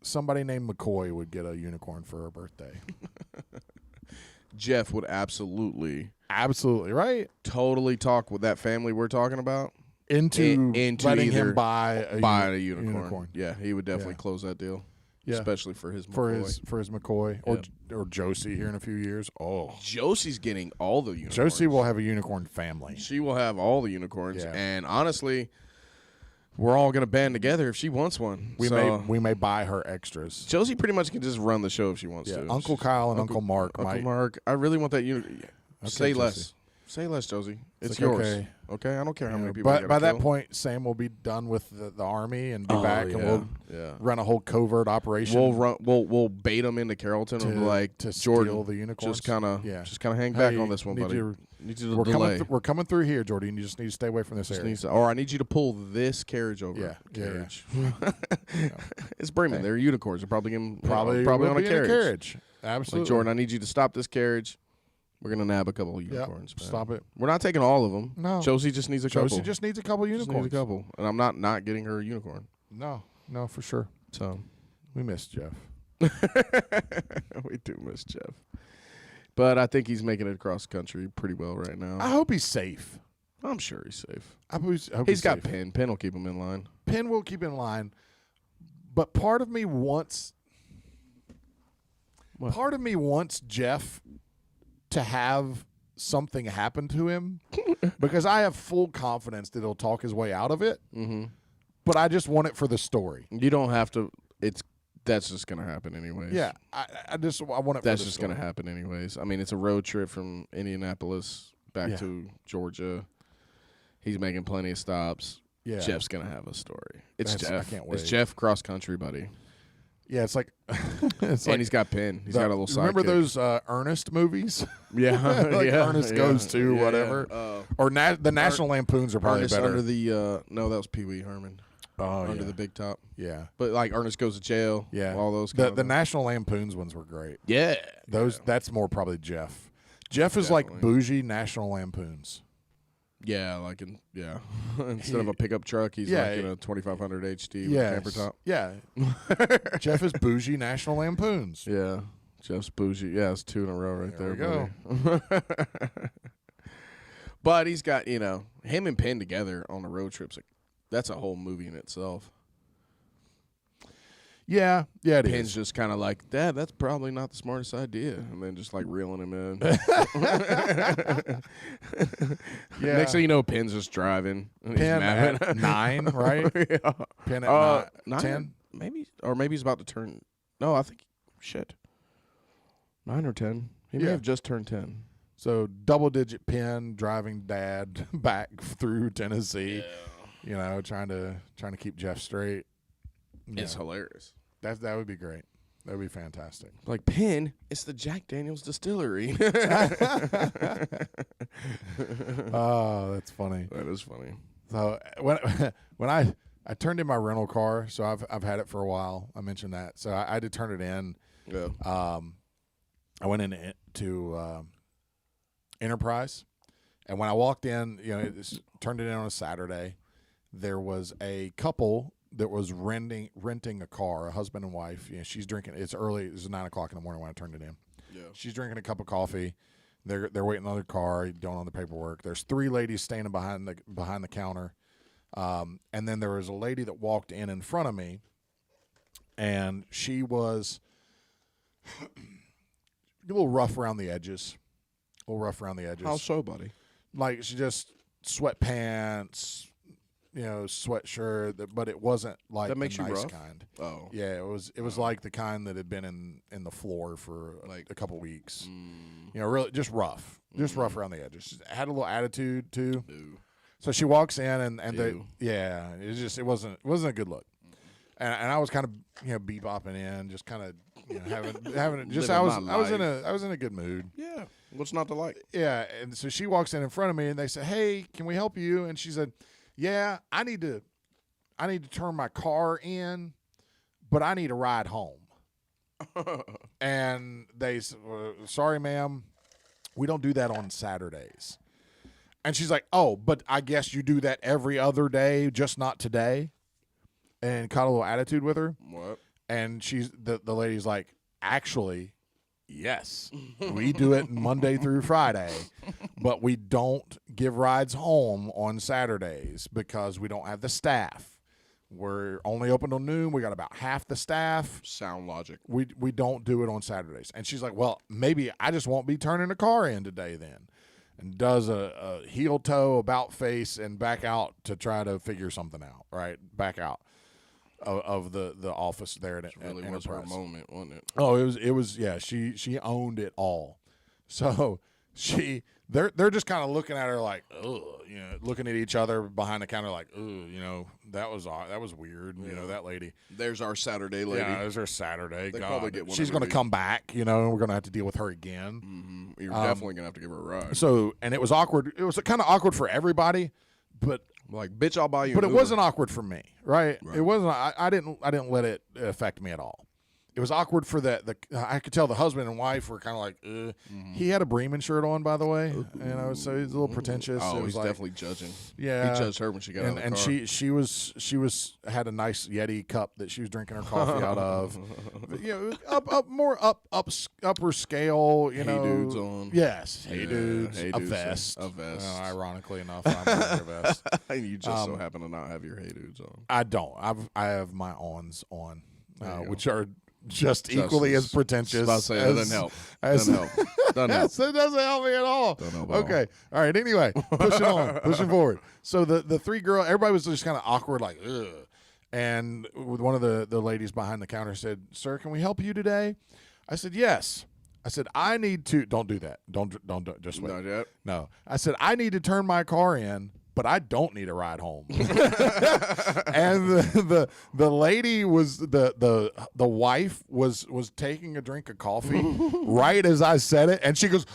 somebody named McCoy would get a unicorn for her birthday. Jeff would absolutely right? totally talk with that family we're talking about Into letting either him buy a unicorn. Yeah, he would definitely close that deal. Yeah. Especially for his McCoy. For his McCoy or Josie here in a few years. Oh, Josie's getting all the unicorns. Josie will have a unicorn family. She will have all the unicorns, Yeah. and honestly, we're all gonna band together if she wants one. We may buy her extras. Josie pretty much can just run the show if she wants to. Uncle Kyle and Uncle Mark. Uncle Mark, I really want that unicorn. Say Josie. less. Say less, Josie. It's like, yours. Okay, I don't care how many people. But by that point, Sam will be done with the army and be back, and we'll run a whole covert operation. We'll bait them into Carrollton and be like, to Jordan, steal the unicorns. just kind of hang back on this one, buddy. Need you to delay. We're coming through here, Jordan. You just need to stay away from this area. Or I need you to pull this carriage over. Yeah, carriage. It's Bremen. They're unicorns. They're probably on will a be in carriage. Absolutely, Like, Jordan, I need you to stop this carriage. We're gonna nab a couple of unicorns. Man. Stop it. We're not taking all of them. No. Josie just needs a couple. Josie just needs a couple Just unicorns. needs a couple, and I'm not getting her a unicorn. No, for sure. So We miss Jeff. we do miss Jeff. But I think he's making it across the country pretty well right now. I hope he's safe. I'm sure he's safe. I hope He's got safe. Penn. Penn will keep him in line. Penn will keep in line, but part of me wants Jeff to have something happen to him because I have full confidence that he'll talk his way out of it. Mm-hmm. But I just want it for the story. You don't have to. That's just gonna happen anyways. Yeah, I want it. That's for the just story. gonna happen anyways. I mean, it's a road trip from Indianapolis back to Georgia. He's making plenty of stops. Yeah, Jeff's gonna have a story. It's Jeff. I can't wait. It's Jeff cross country, buddy. Yeah, it's like it's And he's got Penn. He's got a little sidekick. Remember those Ernest movies? Yeah, like Ernest Goes To, whatever. Or the National Lampoons are probably Ernest better. under the no, that was Pee Wee Herman. Oh, Under the Big Top. Yeah, But like Ernest Goes to Jail. yeah. All those. The National Lampoons ones were great. Yeah. That's more probably Jeff. Jeff is like bougie National Lampoons. Yeah, instead of a pickup truck, he's like in a 2500 HD with a camper top. Yeah. Jeff is bougie National Lampoons. Yeah, Jeff's bougie. Yeah, it's 2 in a row right there. There buddy. But he's got him and Penn together on the road trips. That's a whole movie in itself. Yeah, it Penn's is. just kind of like, Dad, that's probably not the smartest idea, and then just like reeling him in. Yeah. Next thing you know, Penn's just driving. And Penn he's at 9, right? Yeah. Penn at 9, 10? maybe he's about to turn. No, I think 9 or 10. He may Yeah. have just turned 10. So double-digit Penn driving Dad back through Tennessee. Trying to keep Jeff straight. It's hilarious. That would be great. That would be fantastic. Like, Penn, it's the Jack Daniels distillery. Oh, that's funny. That is funny. So when I turned in my rental car, so I've had it for a while. I mentioned that. So I had to turn it in. Yeah. I went into Enterprise, and when I walked in, turned it in on a Saturday. There was a couple that was renting a car, a husband and wife. She's drinking. It's early. It's 9 o'clock in the morning when I turned it in. Yeah. She's drinking a cup of coffee. They're waiting on their car, doing all the paperwork. There's 3 ladies standing behind the counter, and then there was a lady that walked in front of me, and she was a little rough around the edges. How so, buddy? Like she just sweatpants. Sweatshirt, but it wasn't like That makes the you nice rough? kind. Oh. Yeah, it was like the kind that had been in the floor for like a couple weeks. Really just rough. Just rough around the edges. Had a little attitude too. Ew. So she walks in and they Ew. it wasn't a good look. And I was kind of bebopping in, just kind of having it just Living my I was in a good mood. Yeah. What's not to like? Yeah, and so she walks in front of me and they said, "Hey, can we help you?" And she said, "Yeah, I need to turn my car in, but I need a ride home." And they said, "Sorry, ma'am, we don't do that on Saturdays." And she's like, "Oh, but I guess you do that every other day, just not today." And caught a little attitude with her. What? And the lady's like, "Actually, yes, we do it Monday through Friday, but we don't give rides home on Saturdays because we don't have the staff. We're only open till noon. We got about half the staff. Sound logic. We don't do it on Saturdays." And she's like, "Well, maybe I just won't be turning a car in today then." And does a heel toe, about face, and back out to try to figure something out, right? Back out of the office there at Really was her moment, wasn't it? Oh, it was yeah, she owned it all. So they're just kind of looking at her like, ugh, looking at each other behind the counter like, ugh, that was weird, that lady. There's our Saturday lady. Yeah, there's her Saturday. They God, probably get one she's every going to week. come back, and we're going to have to deal with her again. Mm-hmm. You're definitely gonna have to give her a ride. So, and it was awkward. It was kind of awkward for everybody, but Like, bitch, I'll buy you. but an it Uber. wasn't awkward for me, right? It wasn't. I didn't let it affect me at all. it was awkward for the I could tell the husband and wife were kind of like, He had a Bremen shirt on, by the way, so he's a little pretentious. Oh, it was he's like, definitely judging. Yeah, he judged her when she got out of the and car. she was had a nice Yeti cup that she was drinking her coffee out of. Upper scale. Hey dudes on. Yes, Yeah, dudes. hey A dudes, vest. a vest. Ironically enough, I'm wearing a vest. You just so happen to not have your hey dudes on. I don't. I have my ons on, There you go. which are just equally as pretentious. I was about to say, that doesn't help. as- Doesn't help. Doesn't help. Yes, it doesn't help me at all. Don't help at all. Okay. All right. Anyway, pushing on, pushing forward. So the three girls, everybody was just kind of awkward, like, ugh. And with one of the ladies behind the counter said, "Sir, can we help you today?" I said, "Yes." I said, "I need to." Don't do that. Don't just wait. Not yet. No. I said, "I need to turn my car in, but I don't need a ride home." And the lady was the wife was taking a drink of coffee right as I said it, and she goes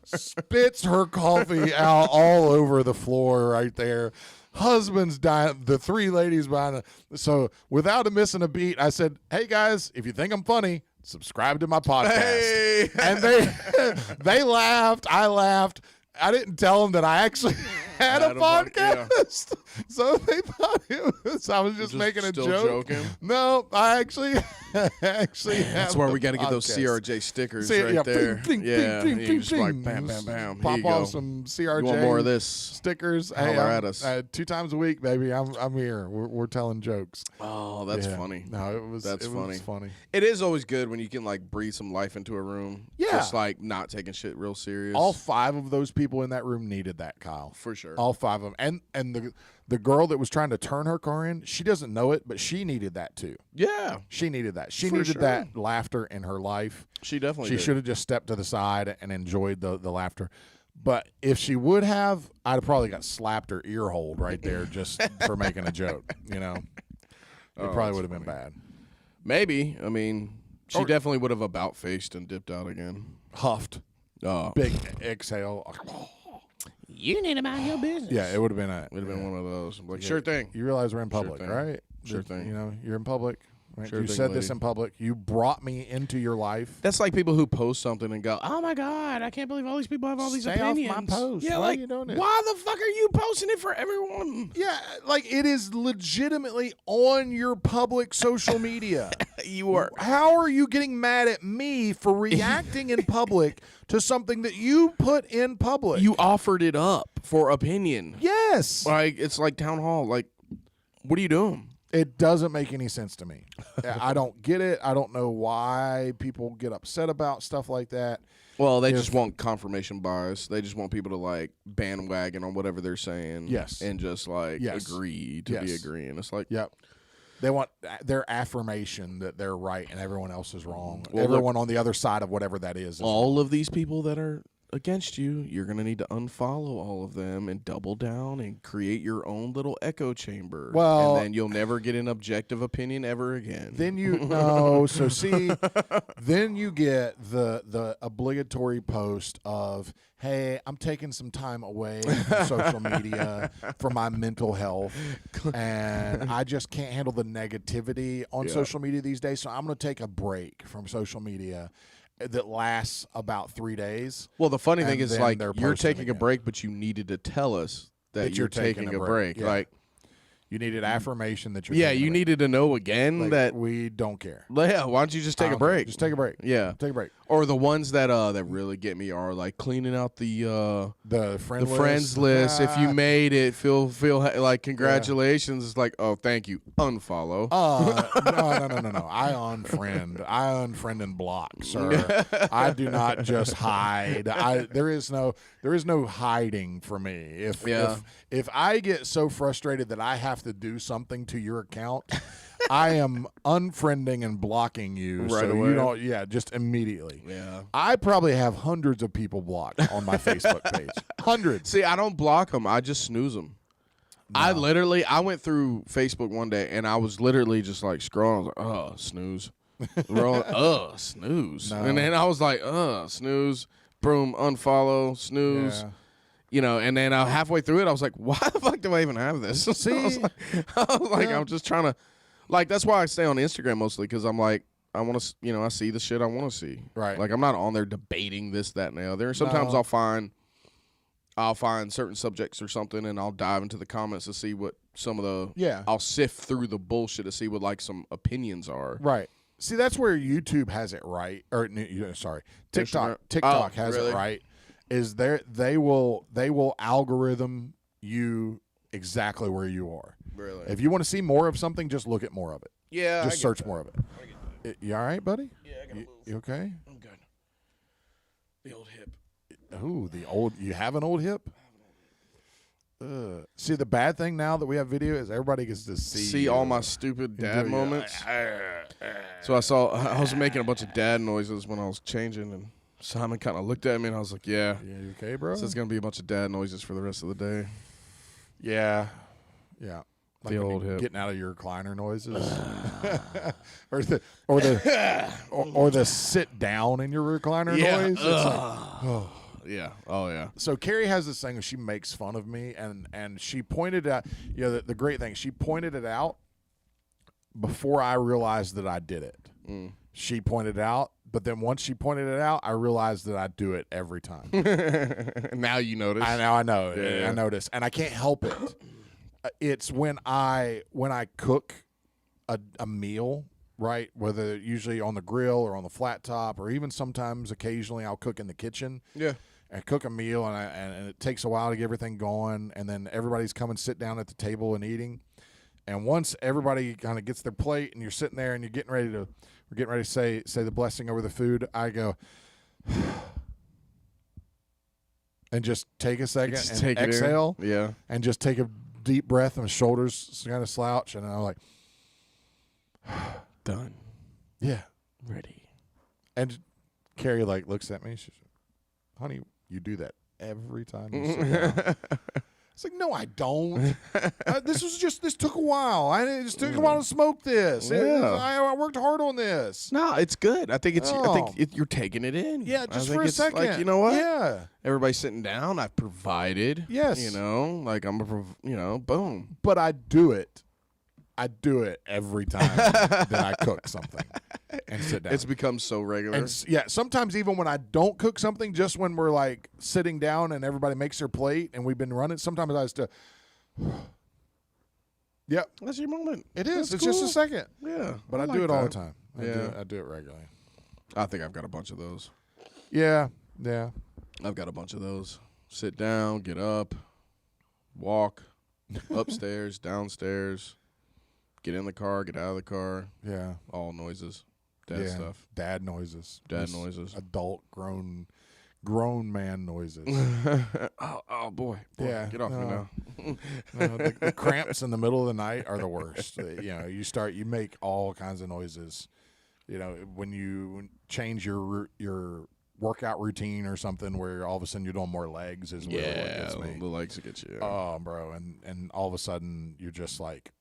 spits her coffee out all over the floor right there. Husband's dying. The three ladies behind it. So without missing a beat, I said, "Hey guys, if you think I'm funny, subscribe to my podcast." Hey. And they laughed. I laughed. I didn't tell them that I actually had a podcast. So they thought it was, I was just making a still joke. joking? No, I actually That's where we got to get those CRJ stickers right there. Ding, yeah, ding, you ding, just like ding. bam, bam, bam. Here Pop you off go. some CRJ. You want more of this? Stickers. Holler Hey, at us. 2 times a week, baby. I'm here. We're telling jokes. Oh, that's Yeah. funny. No, it was funny. It is always good when you can like breathe some life into a room. Yeah. Just like not taking shit real serious. All 5 of those people in that room needed that, Kyle. for sure. All 5 of them. And the girl that was trying to turn her car in, she doesn't know it, but she needed that too. Yeah. She needed that. She For needed sure. that laughter in her life. She definitely She did. should have just stepped to the side and enjoyed the laughter. But if she would have, I'd have probably got slapped her ear hold right there just for making a joke. You know, it Oh, probably that's would have been funny. bad. Maybe. I mean, she Or- definitely would have about faced and dipped out again. Huffed, Oh. big exhale. You need to mind your business. Yeah, it would have been a. Would have been one of those. Like, Yeah. sure thing. You realize we're in public, thing. right? Sure thing. You know, you're in public. Right? Sure You thing, said this lady. in public. You brought me into your life. That's like people who post something and go, "Oh my god, I can't believe all these people have all these Stay off my opinions." post. Yeah, Why are like you doing it? why the fuck are you posting it for everyone? Yeah, like it is legitimately on your public social media. You are. How are you getting mad at me for reacting in public to something that you put in public? You offered it up for opinion. Yes. Like it's like town hall. Like, what are you doing? It doesn't make any sense to me. I don't get it. I don't know why people get upset about stuff like that. Well, they If- just want confirmation bias. They just want people to like bandwagon on whatever they're saying. Yes. And just like Yes. agree to be Yes. agreeing. It's like, Yep. They want their affirmation that they're right and everyone else is wrong. Well, Everyone on the other side of whatever that is. all of these people that are against you, you're going to need to unfollow all of them and double down and create your own little echo chamber. Well- and then you'll never get an objective opinion ever again. Then you no, so see, then you get the obligatory post of, "Hey, I'm taking some time away from social media for my mental health, and I just can't handle the negativity on Yeah. social media these days. So I'm going to take a break from social media that lasts about 3 days." Well, the funny thing And is, then like, they're you're posting taking a again. break, but you needed to tell us that you're taking a break. Yeah. Like, You needed affirmation that you're. yeah, taking you a break. needed to know again Like, that, we don't care. yeah, why don't you just take I a don't care. break? Just take a break. Yeah. Take a break. Or the ones that really get me are like cleaning out the The friend friends list. If you Ah. made it, feel like congratulations. It's like, oh, thank you. Unfollow. No. I unfriend and block, sir. I do not just hide. There is no hiding for me. If I get so frustrated that I have to do something to your account, I am unfriending and blocking you. Right so away. you don't. Yeah, just immediately. Yeah. I probably have hundreds of people blocked on my Facebook page. Hundreds. See, I don't block them. I just snooze them. I went through Facebook one day and I was literally just like scrolling. I was like, oh, snooze. Snooze. No. And then I was like, snooze. Boom, unfollow, snooze. Yeah. You know, and then halfway through it, I was like, why the fuck do I even have this? See? I was like, I'm just trying to Like that's why I stay on Instagram mostly because I'm like I want to I see the shit I want to see. Right. Like I'm not on there debating this, that, and the other. Sometimes No. I'll find certain subjects or something, and I'll dive into the comments to see what some of the Yeah. I'll sift through the bullshit to see what like some opinions are. Right. See, that's where YouTube has it right, or sorry, TikTok Oh, has really? it right. Is they will algorithm you exactly where you are. Really? If you want to see more of something, just look at more of it. Yeah. Just search more of it. You all right, buddy? Yeah, I gotta move. You okay? I'm good. The old hip. Ooh, you have an old hip? See, the bad thing now that we have video is everybody gets to see all you. my stupid You dad do, moments. So I was making a bunch of dad noises when I was changing, and Simon kind of looked at me, and I was like, "Yeah, Yeah, you okay, bro? this is gonna be a bunch of dad noises for the rest of the day." Yeah. Like The when old you're hip. getting out of your recliner noises, or the sit down in your recliner noise. It's like, Yeah. Oh yeah. so Carrie has this thing where she makes fun of me, and she pointed out, the great thing, she pointed it out before I realized that I did it. She pointed it out, but then once she pointed it out, I realized that I do it every time. Now you notice. I know. Yeah. I notice, and I can't help it. It's when I cook a meal, right? Whether usually on the grill or on the flat top, or even sometimes occasionally I'll cook in the kitchen. Yeah. I cook a meal, and it takes a while to get everything going, and then everybody's come and sit down at the table and eating. And once everybody kind of gets their plate, and you're sitting there, and we're getting ready to say the blessing over the food, I go, and just take a second Just and take it in. exhale, Yeah. and just take a deep breath, and my shoulders kind of slouch, and I'm like, Done. yeah. Ready. And Carrie looks at me. She's, honey, you do that every time you sit down. It's like, no, I don't. This took a while. It just took a while to smoke this. Yeah. I worked hard on this. No, it's good. I think Oh. you're taking it in. Yeah, I just think for a it's second. Like, you know what? Yeah. Everybody's sitting down. I've provided. Yes. Like boom. But I do it. Every time that I cook something and sit down. It's become so regular. And sometimes even when I don't cook something, just when we're like sitting down and everybody makes their plate and we've been running, sometimes I just yep. That's your moment. It is. That's it's just a cool. second. Yeah. But I like do it all the that. time. Yeah. I do it regularly. I think I've got a bunch of those. Yeah. I've got a bunch of those. Sit down, get up, walk, upstairs, downstairs, get in the car, get out of the car. Yeah. All noises. Dad stuff. Dad noises. Dad Just noises. Adult grown man noises. oh boy. Yeah, Get off me no. now. No, the cramps in the middle of the night are the worst. You make all kinds of noises. When you change your workout routine or something where all of a sudden you're doing more legs is really what gets me. The legs will get you. Oh, bro, and all of a sudden you're just like,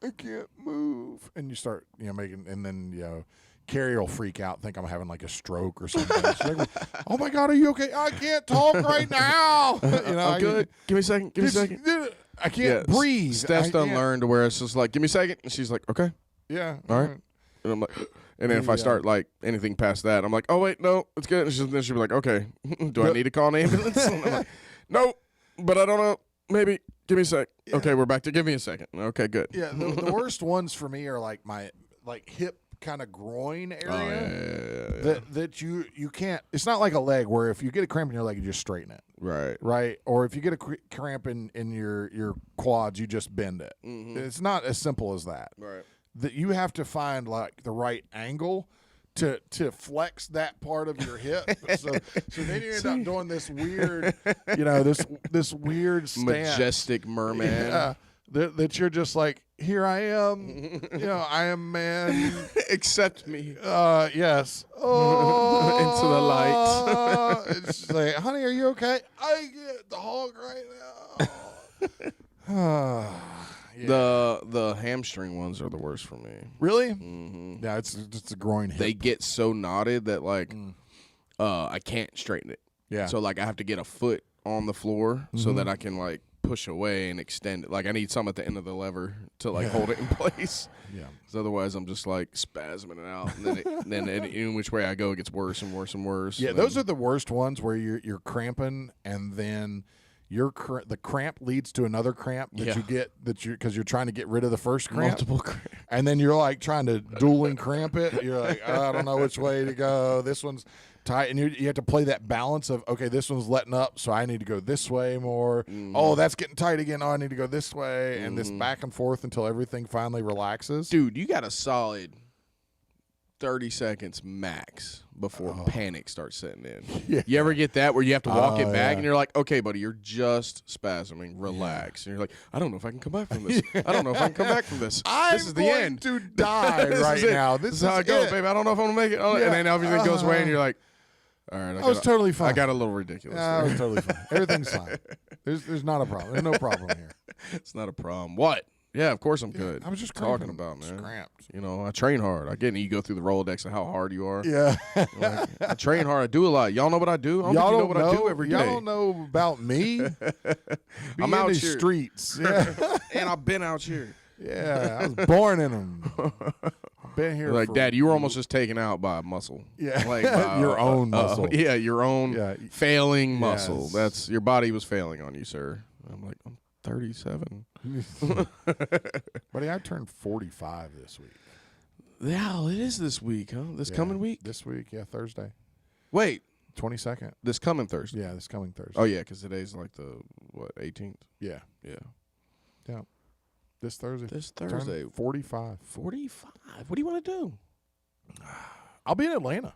I can't move, and you start making, and then Carrie will freak out, think I'm having like a stroke or something. She's like, oh my God, are you okay? I can't talk right now. I'm good. Give me a second. Give me a second. I can't breathe. Steph's I done can't- learned to where it's just like, give me a second, and she's like, okay, Yeah. all right. And I'm like, and then if I start like anything past that, I'm like, oh wait, no, it's good. And then she'll be like, okay, do I need to call an ambulance? And I'm like, no, but I don't know. Maybe give me a sec. Yeah. Okay, we're back to give me a second. Okay, good. Yeah. The worst ones for me are like my hip kind of groin area. Yeah. That you can't. It's not like a leg where if you get a cramp in your leg, you just straighten it. Right. Or if you get a cramp in your quads, you just bend it. Mm-hmm. It's not as simple as that. Right. That you have to find like the right angle to flex that part of your hip. so then you end up doing this weird, this weird stance. Majestic merman. Yeah. That you're just like, here I am. I am man. Accept me. Yes. Oh, Into the light. It's just like, honey, are you okay? I get the hog right now. Yeah. The hamstring ones are the worst for me. Really? Mm-hmm. Yeah, it's a groin hip. They get so knotted that like I can't straighten it. Yeah. So like I have to get a foot on the floor so that I can like push away and extend it. Like I need something at the end of the lever to like hold it in place. Yeah. Because otherwise I'm just like spasming it out, and then in which way I go, it gets worse and worse and worse. Yeah, and those then, are the worst ones where you're cramping, and then the cramp leads to another cramp that you get because you're trying to get rid of the first cramp. multiple cramps. And then you're like trying to dueling cramp it. You're like, I don't know which way to go. This one's tight, and you have to play that balance of, okay, this one's letting up, so I need to go this way more. Oh, that's getting tight again. Oh, I need to go this way, and this back and forth until everything finally relaxes. Dude, you got a solid 30 seconds max before panic starts setting in. Yeah. You ever get that where you have to walk it back yeah. and you're like, okay, buddy, you're just spasming. Relax. And you're like, I don't know if I can come back from this. I don't know if I can come back from this. This is the end. to die This right is it. now. This is how it goes, baby. I don't know if I'm going to make it. Oh, Yeah. And then everything goes away and you're like, all right. I was totally fine. I got a little ridiculous. I there. was totally fine. Everything's fine. There's not a problem. There's no problem here. It's not a problem. What? Yeah, of course I'm good. I was just talking cramping. about, Just man. cramped. You know, I train hard. I get it. You go through the Rolodex of how hard you are. Yeah. Like, I train hard. I do a lot. Y'all know what I do? I don't Y'all think you know don't what know I do every day. Y'all don't know about me. Be I'm in out these here. streets. Yeah. And I've been out here. Yeah. I was born in them. Been here. Like, for, Dad, you were almost just taken out by a muscle. Yeah. Like by, Your own muscle. Yeah, your own Yeah. failing muscle. Yes. That's your body was failing on you, sir. I'm like, I'm 37. Buddy, I turned 45 this week. Yeah, it is this week, huh? This coming week? This week, yeah, Thursday. Wait, 22nd. this coming Thursday. Yeah, this coming Thursday. Oh, yeah, because today's like the, 18th? Yeah. Yeah. Yeah. This Thursday. This Turn Thursday. 45. 45. What do you want to do? I'll be in Atlanta.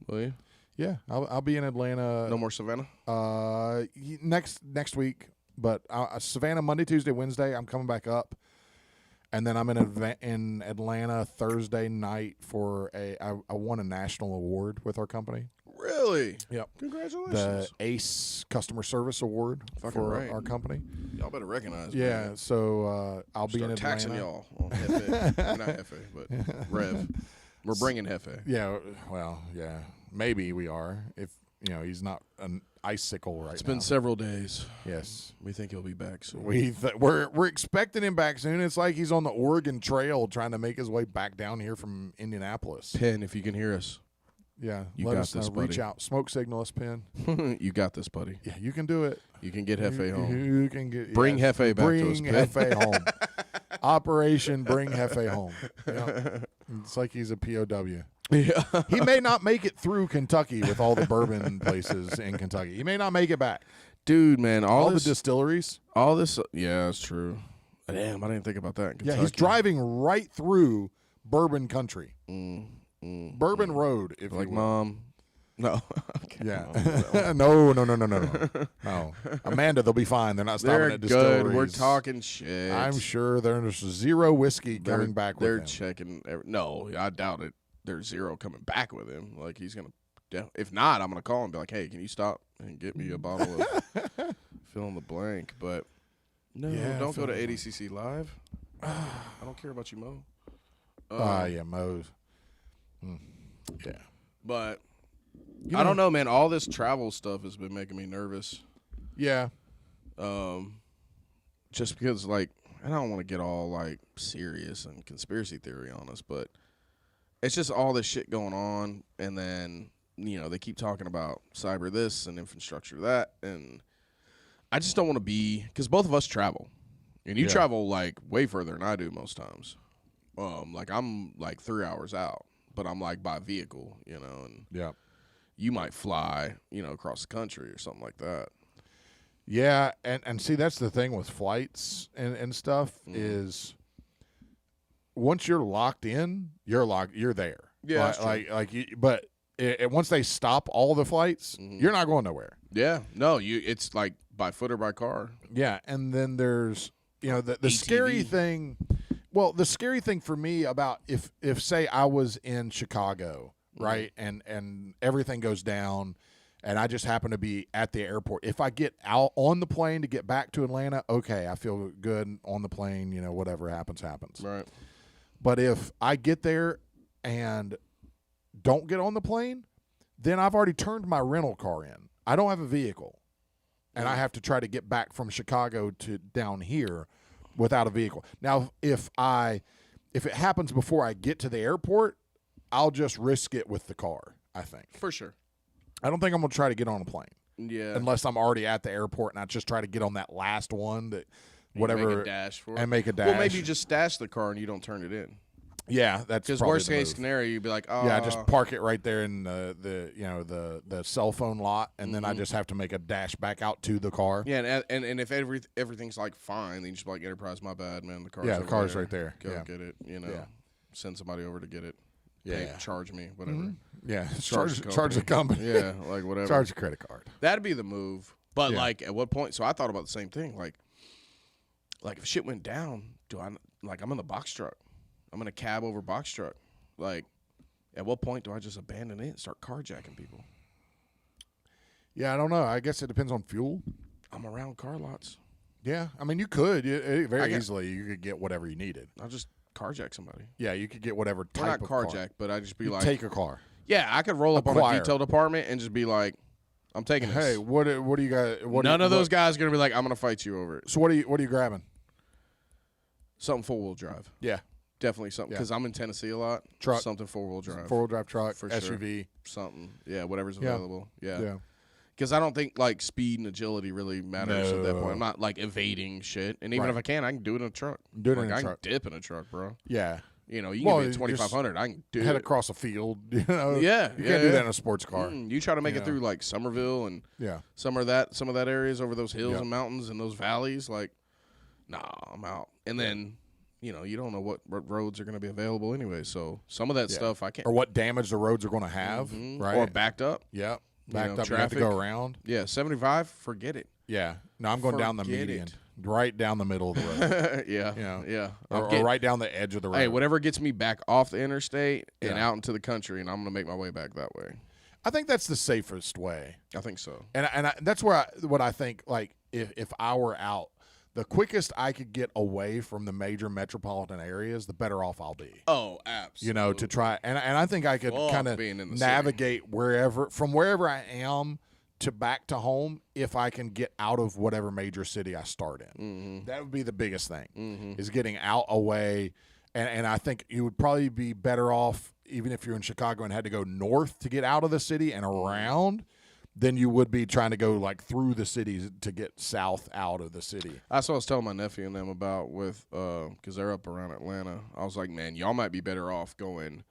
Will you? Yeah, I'll be in Atlanta. No more Savannah? Next week, but Savannah Monday, Tuesday, Wednesday. I'm coming back up, and then I'm in Atlanta Thursday night for I won a national award with our company. Really? Yep. Congratulations. The ACE Customer Service Award Fucking for right. our company. Y'all better recognize me. Yeah, so I'll be in Start Atlanta. taxing y'all on Hefe. Not Hefe, but Rev. We're bringing Hefe. Yeah, well, yeah, maybe we are if he's not an icicle right now. It's been several days. Yes. We think he'll be back soon. We're expecting him back soon. It's like he's on the Oregon Trail trying to make his way back down here from Indianapolis. Penn, if you can hear us, Yeah, You let got us know. this, Reach buddy. out, smoke signal us, Penn. you got this, buddy. Yeah, you can do it. You can get Hefe home. You can get Bring Hefe back to us, Bring Penn. Hefe home. Operation Bring Hefe home. Yeah. It's like he's a POW. Yeah. He may not make it through Kentucky with all the bourbon places in Kentucky. He may not make it back. Dude, man, All this, the distilleries. all this, yeah, that's true. Damn, I didn't think about that. In Yeah, Kentucky. he's driving right through bourbon country. Bourbon Road, if Like, you will. Mom, no. Okay, Yeah. Mom. No. Amanda, they'll be fine. They're not stopping They're at good. distilleries. We're talking shit. I'm sure there's zero whiskey They're- coming back They're with him. checking. No, I doubt it. There's zero coming back with him. Like, he's going to. If not, I'm going to call him and be like, hey, can you stop and get me a bottle of fill in the blank? But no, Yeah, don't go fill to in the ADCC Live. I don't care about you, Mo. Yeah, Moe's. Yeah. But You I don't know, man. All this travel stuff has been making me nervous. Yeah. Just because, like, I don't want to get all, like, serious and conspiracy theory on us, but it's just all this shit going on. And then, they keep talking about cyber this and infrastructure that. And I just don't want to be, because both of us travel. And you Yeah. travel, like, way further than I do most times. Like, I'm, like, 3 hours out, but I'm, like, by vehicle, and Yeah. you might fly, across the country or something like that. Yeah, and see that's the thing with flights and stuff is once you're locked in, you're there. Yeah, that's true. but once they stop all the flights, you're not going nowhere. Yeah. No, it's like by foot or by car. Yeah, and then there's the scary ATV. thing. Well, the scary thing for me about if say I was in Chicago, right, and everything goes down, and I just happen to be at the airport. If I get out on the plane to get back to Atlanta, okay, I feel good on the plane. Whatever happens. Right. But if I get there and don't get on the plane, then I've already turned my rental car in. I don't have a vehicle. and I have to try to get back from Chicago to down here without a vehicle. Now, if it happens before I get to the airport, I'll just risk it with the car, I think. For sure. I don't think I'm going to try to get on a plane. Yeah. Unless I'm already at the airport and I just try to get on that last one that whatever Make a dash for it. and make a dash. Well, maybe you just stash the car and you don't turn it in. Yeah, that's Because probably worst the case move. scenario, you'd be like, oh. Yeah, just park it right there in the cell phone lot, and then I just have to make a dash back out to the car. Yeah, and if everything's like fine, then you just be like, Enterprise, my bad, man. The car's Yeah, the over car's there. right there. Go Yeah. get it. Yeah. Send somebody over to get it. Yeah. Pay, charge me, whatever. Yeah, Charge charge the company. Yeah, like whatever. Charge a credit card. That'd be the move. But Yeah. like, at what point? So I thought about the same thing. Like if shit went down, I'm in the box truck. I'm in a cab over box truck. Like, at what point do I just abandon it and start carjacking people? Yeah, I don't know. I guess it depends on fuel. I'm around car lots. Yeah, I mean, you could very easily. You could get whatever you needed. I'll just carjack somebody. Yeah, you could get whatever Well, type not of car. carjack, but I just be You like, take a car. yeah, I could roll up on a Acquire. detail department and just be like, I'm taking this. Hey, what do you got? None of those guys are gonna be like, I'm gonna fight you over it. So what are you grabbing? Something 4-wheel drive. Yeah, Definitely something, because I'm in Tennessee a lot. Truck. Something 4-wheel drive. 4-wheel drive truck, For sure. SUV. Something. Yeah, whatever's Yeah. available. Yeah. Yeah. Because I don't think like speed and agility really matters at that No. point. I'm not like evading shit, and even Right. if I can do it in a truck. Do it like, in a I truck. can dip in a truck, bro. Yeah. You know, you Well, can just get 2,500. I can do Head it. across a field. You know. Yeah, You yeah, can't do yeah. that in a sports car. You try to make You it know. through like Somerville and Yeah. some of that areas over those hills Yep. and mountains and those valleys. Like, nah, I'm out. And then, you don't know what roads are going to be available anyway. So some of that Yeah. stuff I can't. Or what damage the roads are going to have. Right. Or backed up. Yeah. you Backed know, up. You have to go traffic. around. Yeah, 75. Forget it. Yeah. No, I'm going down the Forget median. it. Right down the middle of the road. Yeah, You know. yeah. or right down the edge of the road. Hey, whatever gets me back off the interstate and Yeah. out into the country, and I'm going to make my way back that way. I think that's the safest way. I think so. And that's what I think, like, if I were out, the quickest I could get away from the major metropolitan areas, the better off I'll be. Oh, absolutely. You know, to try. And I think I could Fuck kind of being in the navigate from wherever I am to back to home if I can get out of whatever major city I start in. That would be the biggest thing, is getting out away. And I think you would probably be better off, even if you're in Chicago and had to go north to get out of the city and around, than you would be trying to go like through the cities to get south out of the city. That's what I was telling my nephew and them about with, because they're up around Atlanta. I was like, man, y'all might be better off going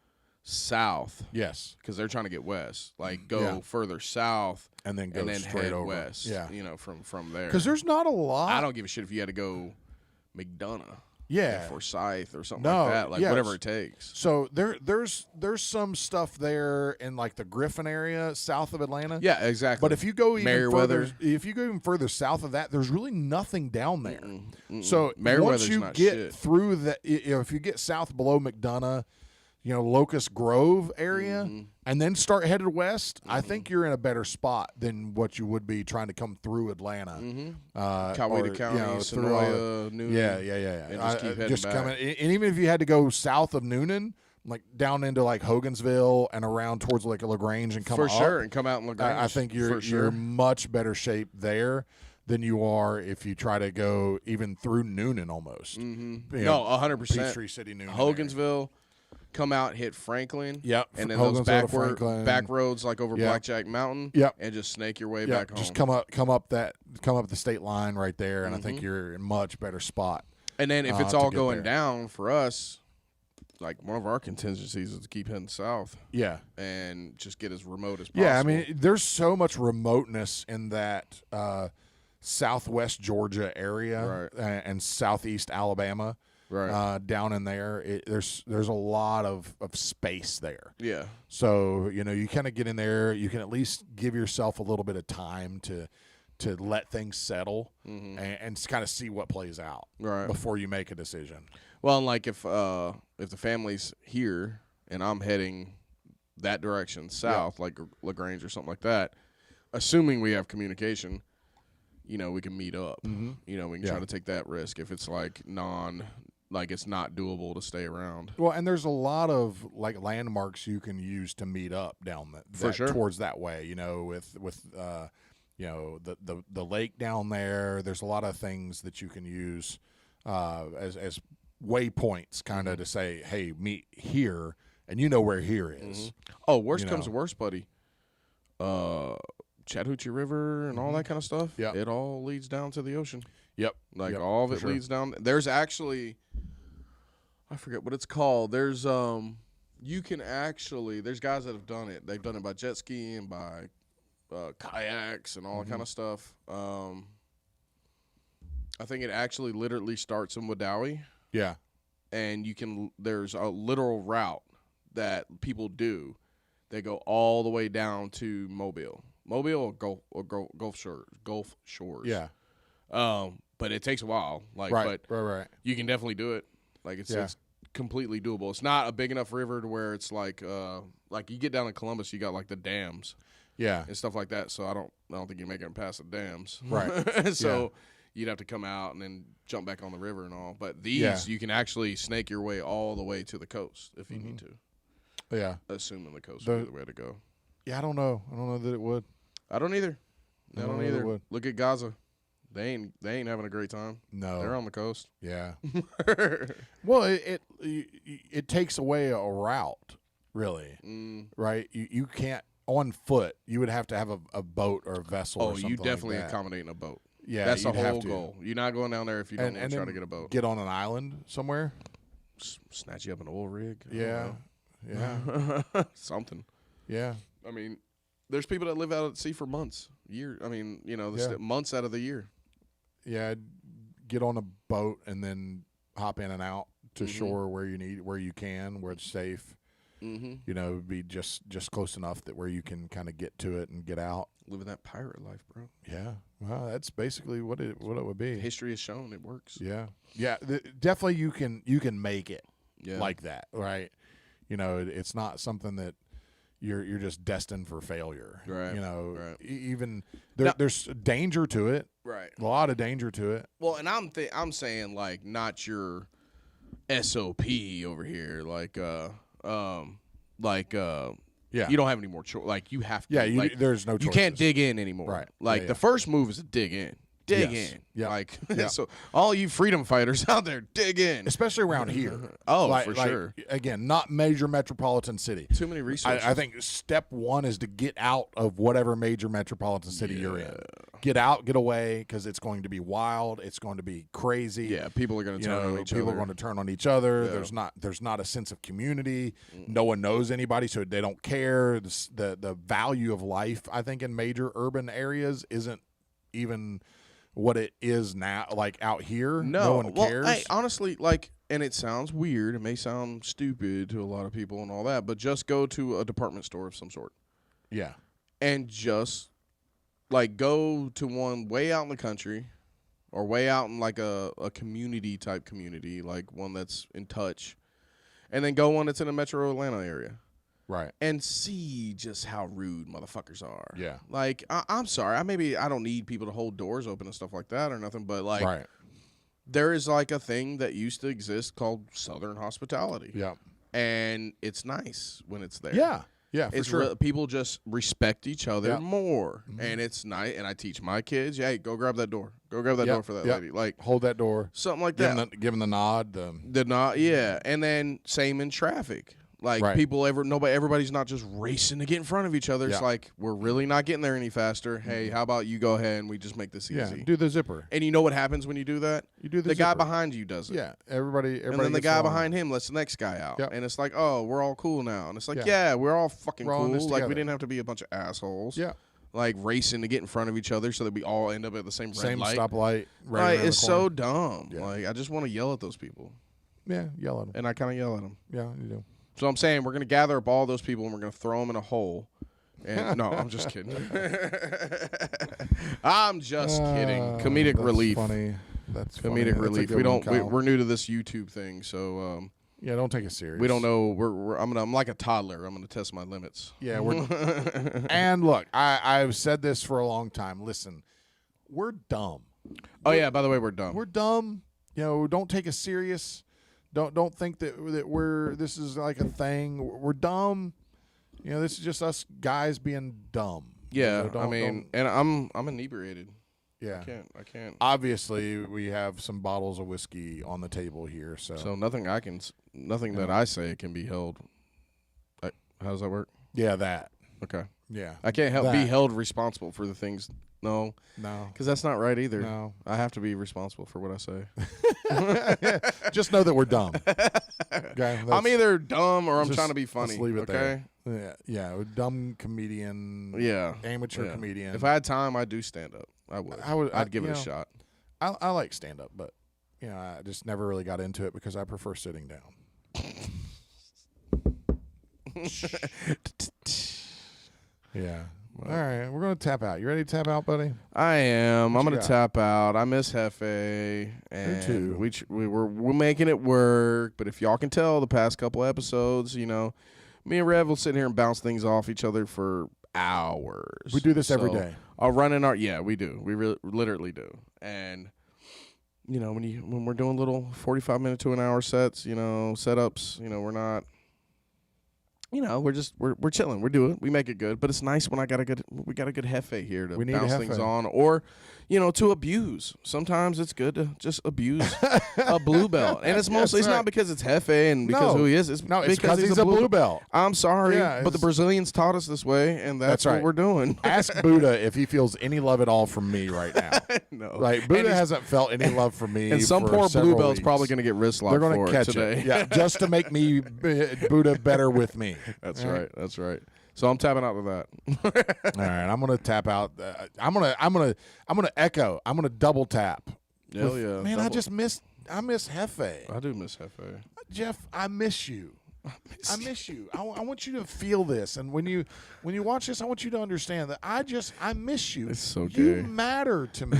south Yes. because they're trying to get west. Like, go Yeah. further south And then go straight head over. west. Yeah. From there. Because there's not a lot. I don't give a shit if you had to go McDonough. Yeah. Forsyth or something No, like that. Like, yes. whatever it takes. So there's some stuff there in like the Griffin area south of Atlanta. Yeah, exactly. But if you go even Meriwether. further south of that, there's really nothing down there. So once Meriwether's you not get shit. through that, if you get south below McDonough, Locust Grove area, and then start headed west, I think you're in a better spot than what you would be trying to come through Atlanta. Coweta County, through, Sonoya, Noonan. Yeah. And just keep heading back. coming, and even if you had to go south of Noonan, like down into like Hogansville and around towards like LaGrange and come For up, sure, and come out in LaGrange. I think For you're sure. much better shape there than you are if you try to go even through Noonan almost. No, 100%. Peachtree City, Noonan. Hogansville, come out, hit Franklin. Yep, And then Hogansville those to Franklin. back roads like over Yep. Blackjack Mountain. Yep. And just snake your way Yeah, back home. just come up the state line right there, and I think you're in a much better spot. And then if it's to all get going there. down for us, like one of our contingencies is to keep heading south Yeah. and just get as remote as possible. Yeah, I mean, there's so much remoteness in that southwest Georgia area and southeast Alabama, Right. down in there. There's a lot of space there. Yeah. So you kind of get in there. You can at least give yourself a little bit of time to let things settle and kind of see what plays out Right. before you make a decision. Well, and like if the family's here and I'm heading that direction south, like LaGrange or something like that, assuming we have communication, we can meet up. We can try to take that risk if it's like it's not doable to stay around. Well, and there's a lot of like landmarks you can use to meet up down For sure. towards that way. With the lake down there. There's a lot of things that you can use as waypoints, kind of to say, hey, meet here, and you know where here is. Oh, worst comes to worst, buddy. Chattahoochee River and all that kind of stuff. Yeah, it all leads down to the ocean. Yep, all of it leads down. There's actually, I forget what it's called. There's you can actually, there's guys that have done it. They've done it by jet skiing, by kayaks, and all that kind of stuff. I think it actually literally starts in Wadawi. Yeah, and there's a literal route that people do. They go all the way down to Mobile or Gulf Shores. Yeah. But it takes a while. Right. You can definitely do it. It's completely doable. It's not a big enough river to where it's like you get down in Columbus, you got like the dams. Yeah. And stuff like that. So I don't think you're making it past the dams. Right. So you'd have to come out and then jump back on the river and all. But these, you can actually snake your way all the way to the coast if you need to. Yeah. Assuming the coast would be the way to go. Yeah, I don't know. I don't know that it would. I don't either. I don't either. Would. Look at Gaza. They ain't having a great time. No. They're on the coast. Yeah. Well, it takes away a route, really. Right? You can't, on foot, you would have to have a boat or a vessel or something you definitely like that. accommodating a boat. Yeah, that's the you'd have whole to. goal. You're not going down there if you don't want to try then to get a boat. Get on an island somewhere. Snatch you up an oil rig. Yeah. Something. Yeah. I mean, there's people that live out at sea for months, years. I mean, months out of the year. Yeah, get on a boat and then hop in and out to shore where you can, where it's safe. Be just close enough that where you can kind of get to it and get out. Living that pirate life, bro. Yeah, well, that's basically what it would be. History has shown it works. Yeah, definitely you can make it like that, right? It's not something that you're just destined for failure, right? Even there's danger to it, right? A lot of danger to it. Well, and I'm saying like not your SOP over here, you don't have any more choice. Like you have to. Yeah, there's no choices. You can't dig in anymore. Right. The first move is to dig in. Dig in. Yeah. So all you freedom fighters out there, dig in. Especially around here. For sure. Again, not major metropolitan city. Too many resources. I think step one is to get out of whatever major metropolitan city you're in. Get out, get away, because it's going to be wild. It's going to be crazy. Yeah, people are going to turn on each other. People are going to turn on each other. Yeah. There's not a sense of community. No one knows anybody, so they don't care. The value of life, I think, in major urban areas isn't even what it is now, like out here. No one cares. Hey, honestly, and it sounds weird. It may sound stupid to a lot of people and all that, but just go to a department store of some sort. Yeah. And just, go to one way out in the country or way out in, a community-type community, like one that's in touch, and then go one that's in a metro Atlanta area. Right. And see just how rude motherfuckers are. Yeah. I'm sorry. I don't need people to hold doors open and stuff like that or nothing, but, right. There is, a thing that used to exist called Southern hospitality. Yeah. And it's nice when it's there. Yeah. Yeah, for sure. People just respect each other more. And it's nice. And I teach my kids, hey, go grab that door. Go grab that door for that lady. Hold that door. Something like that. Give them the nod. The nod, yeah. And then same in traffic. Everybody's not just racing to get in front of each other. It's we're really not getting there any faster. Hey, how about you go ahead and we just make this easy? Yeah, do the zipper. And you know what happens when you do that? You do the guy behind you does it. Yeah, everybody. And then the guy behind him lets the next guy out. Yep. And it's oh, we're all cool now. And it's we're all fucking all in this cool. We together. didn't have to be a bunch of assholes. Yeah. Racing to get in front of each other so that we all end up at the same red light. Stoplight. It's so dumb. Yeah. I just want to yell at those people. Yeah, yell at them. And I kind of yell at them. Yeah, you do. So I'm saying we're going to gather up all those people and we're going to throw them in a hole. And no, I'm just kidding. I'm just kidding. Comedic relief. Funny. That's comedic funny. relief. We're new to this YouTube thing, so yeah, don't take it serious. We don't know. I'm like a toddler. I'm going to test my limits. Yeah, and look, I've said this for a long time. Listen, we're dumb. Oh yeah, by the way, we're dumb. We're dumb. Don't take us serious. Don't think that this is like a thing. We're dumb. This is just us guys being dumb. Yeah, So don't- and I'm inebriated. yeah. I can't. Obviously, we have some bottles of whiskey on the table here, So nothing that Yeah. I say can be held. How does that work? yeah, that. Okay. Yeah. I can't be That. held responsible for the things. No, No. because that's not right either. No. I have to be responsible for what I say. Just know that we're dumb. Okay. I'm either dumb or I'm just- trying to be let's funny. leave it okay. there. Yeah. A dumb comedian. Yeah. Amateur Yeah. comedian. If I had time, I'd do stand up. I would. I'd give it a shot. I like stand up, but I just never really got into it because I prefer sitting down. Yeah. All right, we're gonna tap out. You ready to tap out, buddy? I am. What I'm you gonna got? tap out. I miss Hefe, and too. we're making it work. But if y'all can tell, the past couple episodes, me and Rev will sit here and bounce things off each other for hours. We do this every day. I'll run in we do. We literally do. And when we're doing little 45-minute to an hour sets, setups, we're not. We're chilling. We're doing. We make it good, but it's nice when we got a good Hefe here to We need a bounce things Hefe. on, or to abuse. Sometimes it's good to just abuse a blue belt, and it's mostly it's right. not because it's Hefe and because No. who he is. It's No, it's because he's a blue belt. I'm sorry, Yeah, but the it's- Brazilians taught us this way, and that's right. what we're doing. Ask Buddha if he feels any love at all from me right now. No, Like And Buddha he's- hasn't felt any love from me. and some for poor blue several belt's weeks. probably going to get wrist They're locked going for to catch it today. it. Yeah, just to make me Buddha better with me. That's All right. That's right. So I'm tapping out to that. All right, I'm gonna tap out. I'm gonna echo. I'm gonna double tap. Hell yeah, Man, I miss Hefe. I do miss Hefe. Jeff, I miss you. I miss you. I want you to feel this, and when you watch this, I want you to understand that I miss you. It's so You gay. matter to me.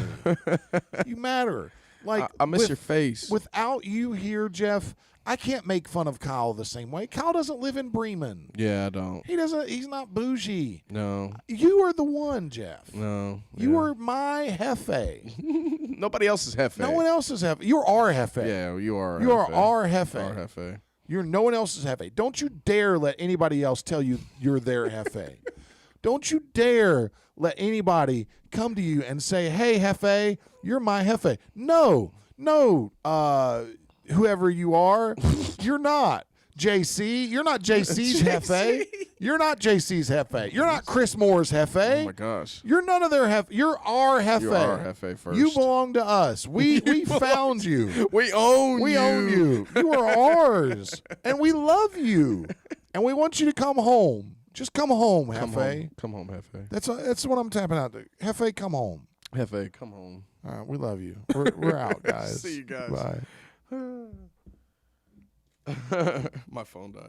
You matter. Like I miss with- your face. Without you here, Jeff, I can't make fun of Kyle the same way. Kyle doesn't live in Bremen. Yeah, I don't. He doesn't. He's not bougie. No, You are the one, Jeff. no. You yeah. are my Hefe. Nobody else is Hefe. No one else is Hefe. You're our Hefe. Yeah, you are. You are Hefe. our Hefe. Our Hefe. You're no one else's Hefe. Don't you dare let anybody else tell you you're their Hefe. Don't you dare let anybody come to you and say, "Hey, Hefe, you're my Hefe." No, whoever you are, you're not. JC, you're not JC's Hefe. You're not JC's Hefe. You're not Chris Moore's Hefe. Oh my gosh. You're none of their Hefe. You're our Hefe. You're our Hefe first. You belong to us. We found you. We own We you. own you. You are ours. And we love you. And we want you to come home. Just come home, Come Hefe. home. Come home, Hefe. That's what I'm tapping out to. Hefe, come home. Hefe, come home. All right, we love you. We're out, guys. See you guys. Bye. My phone died.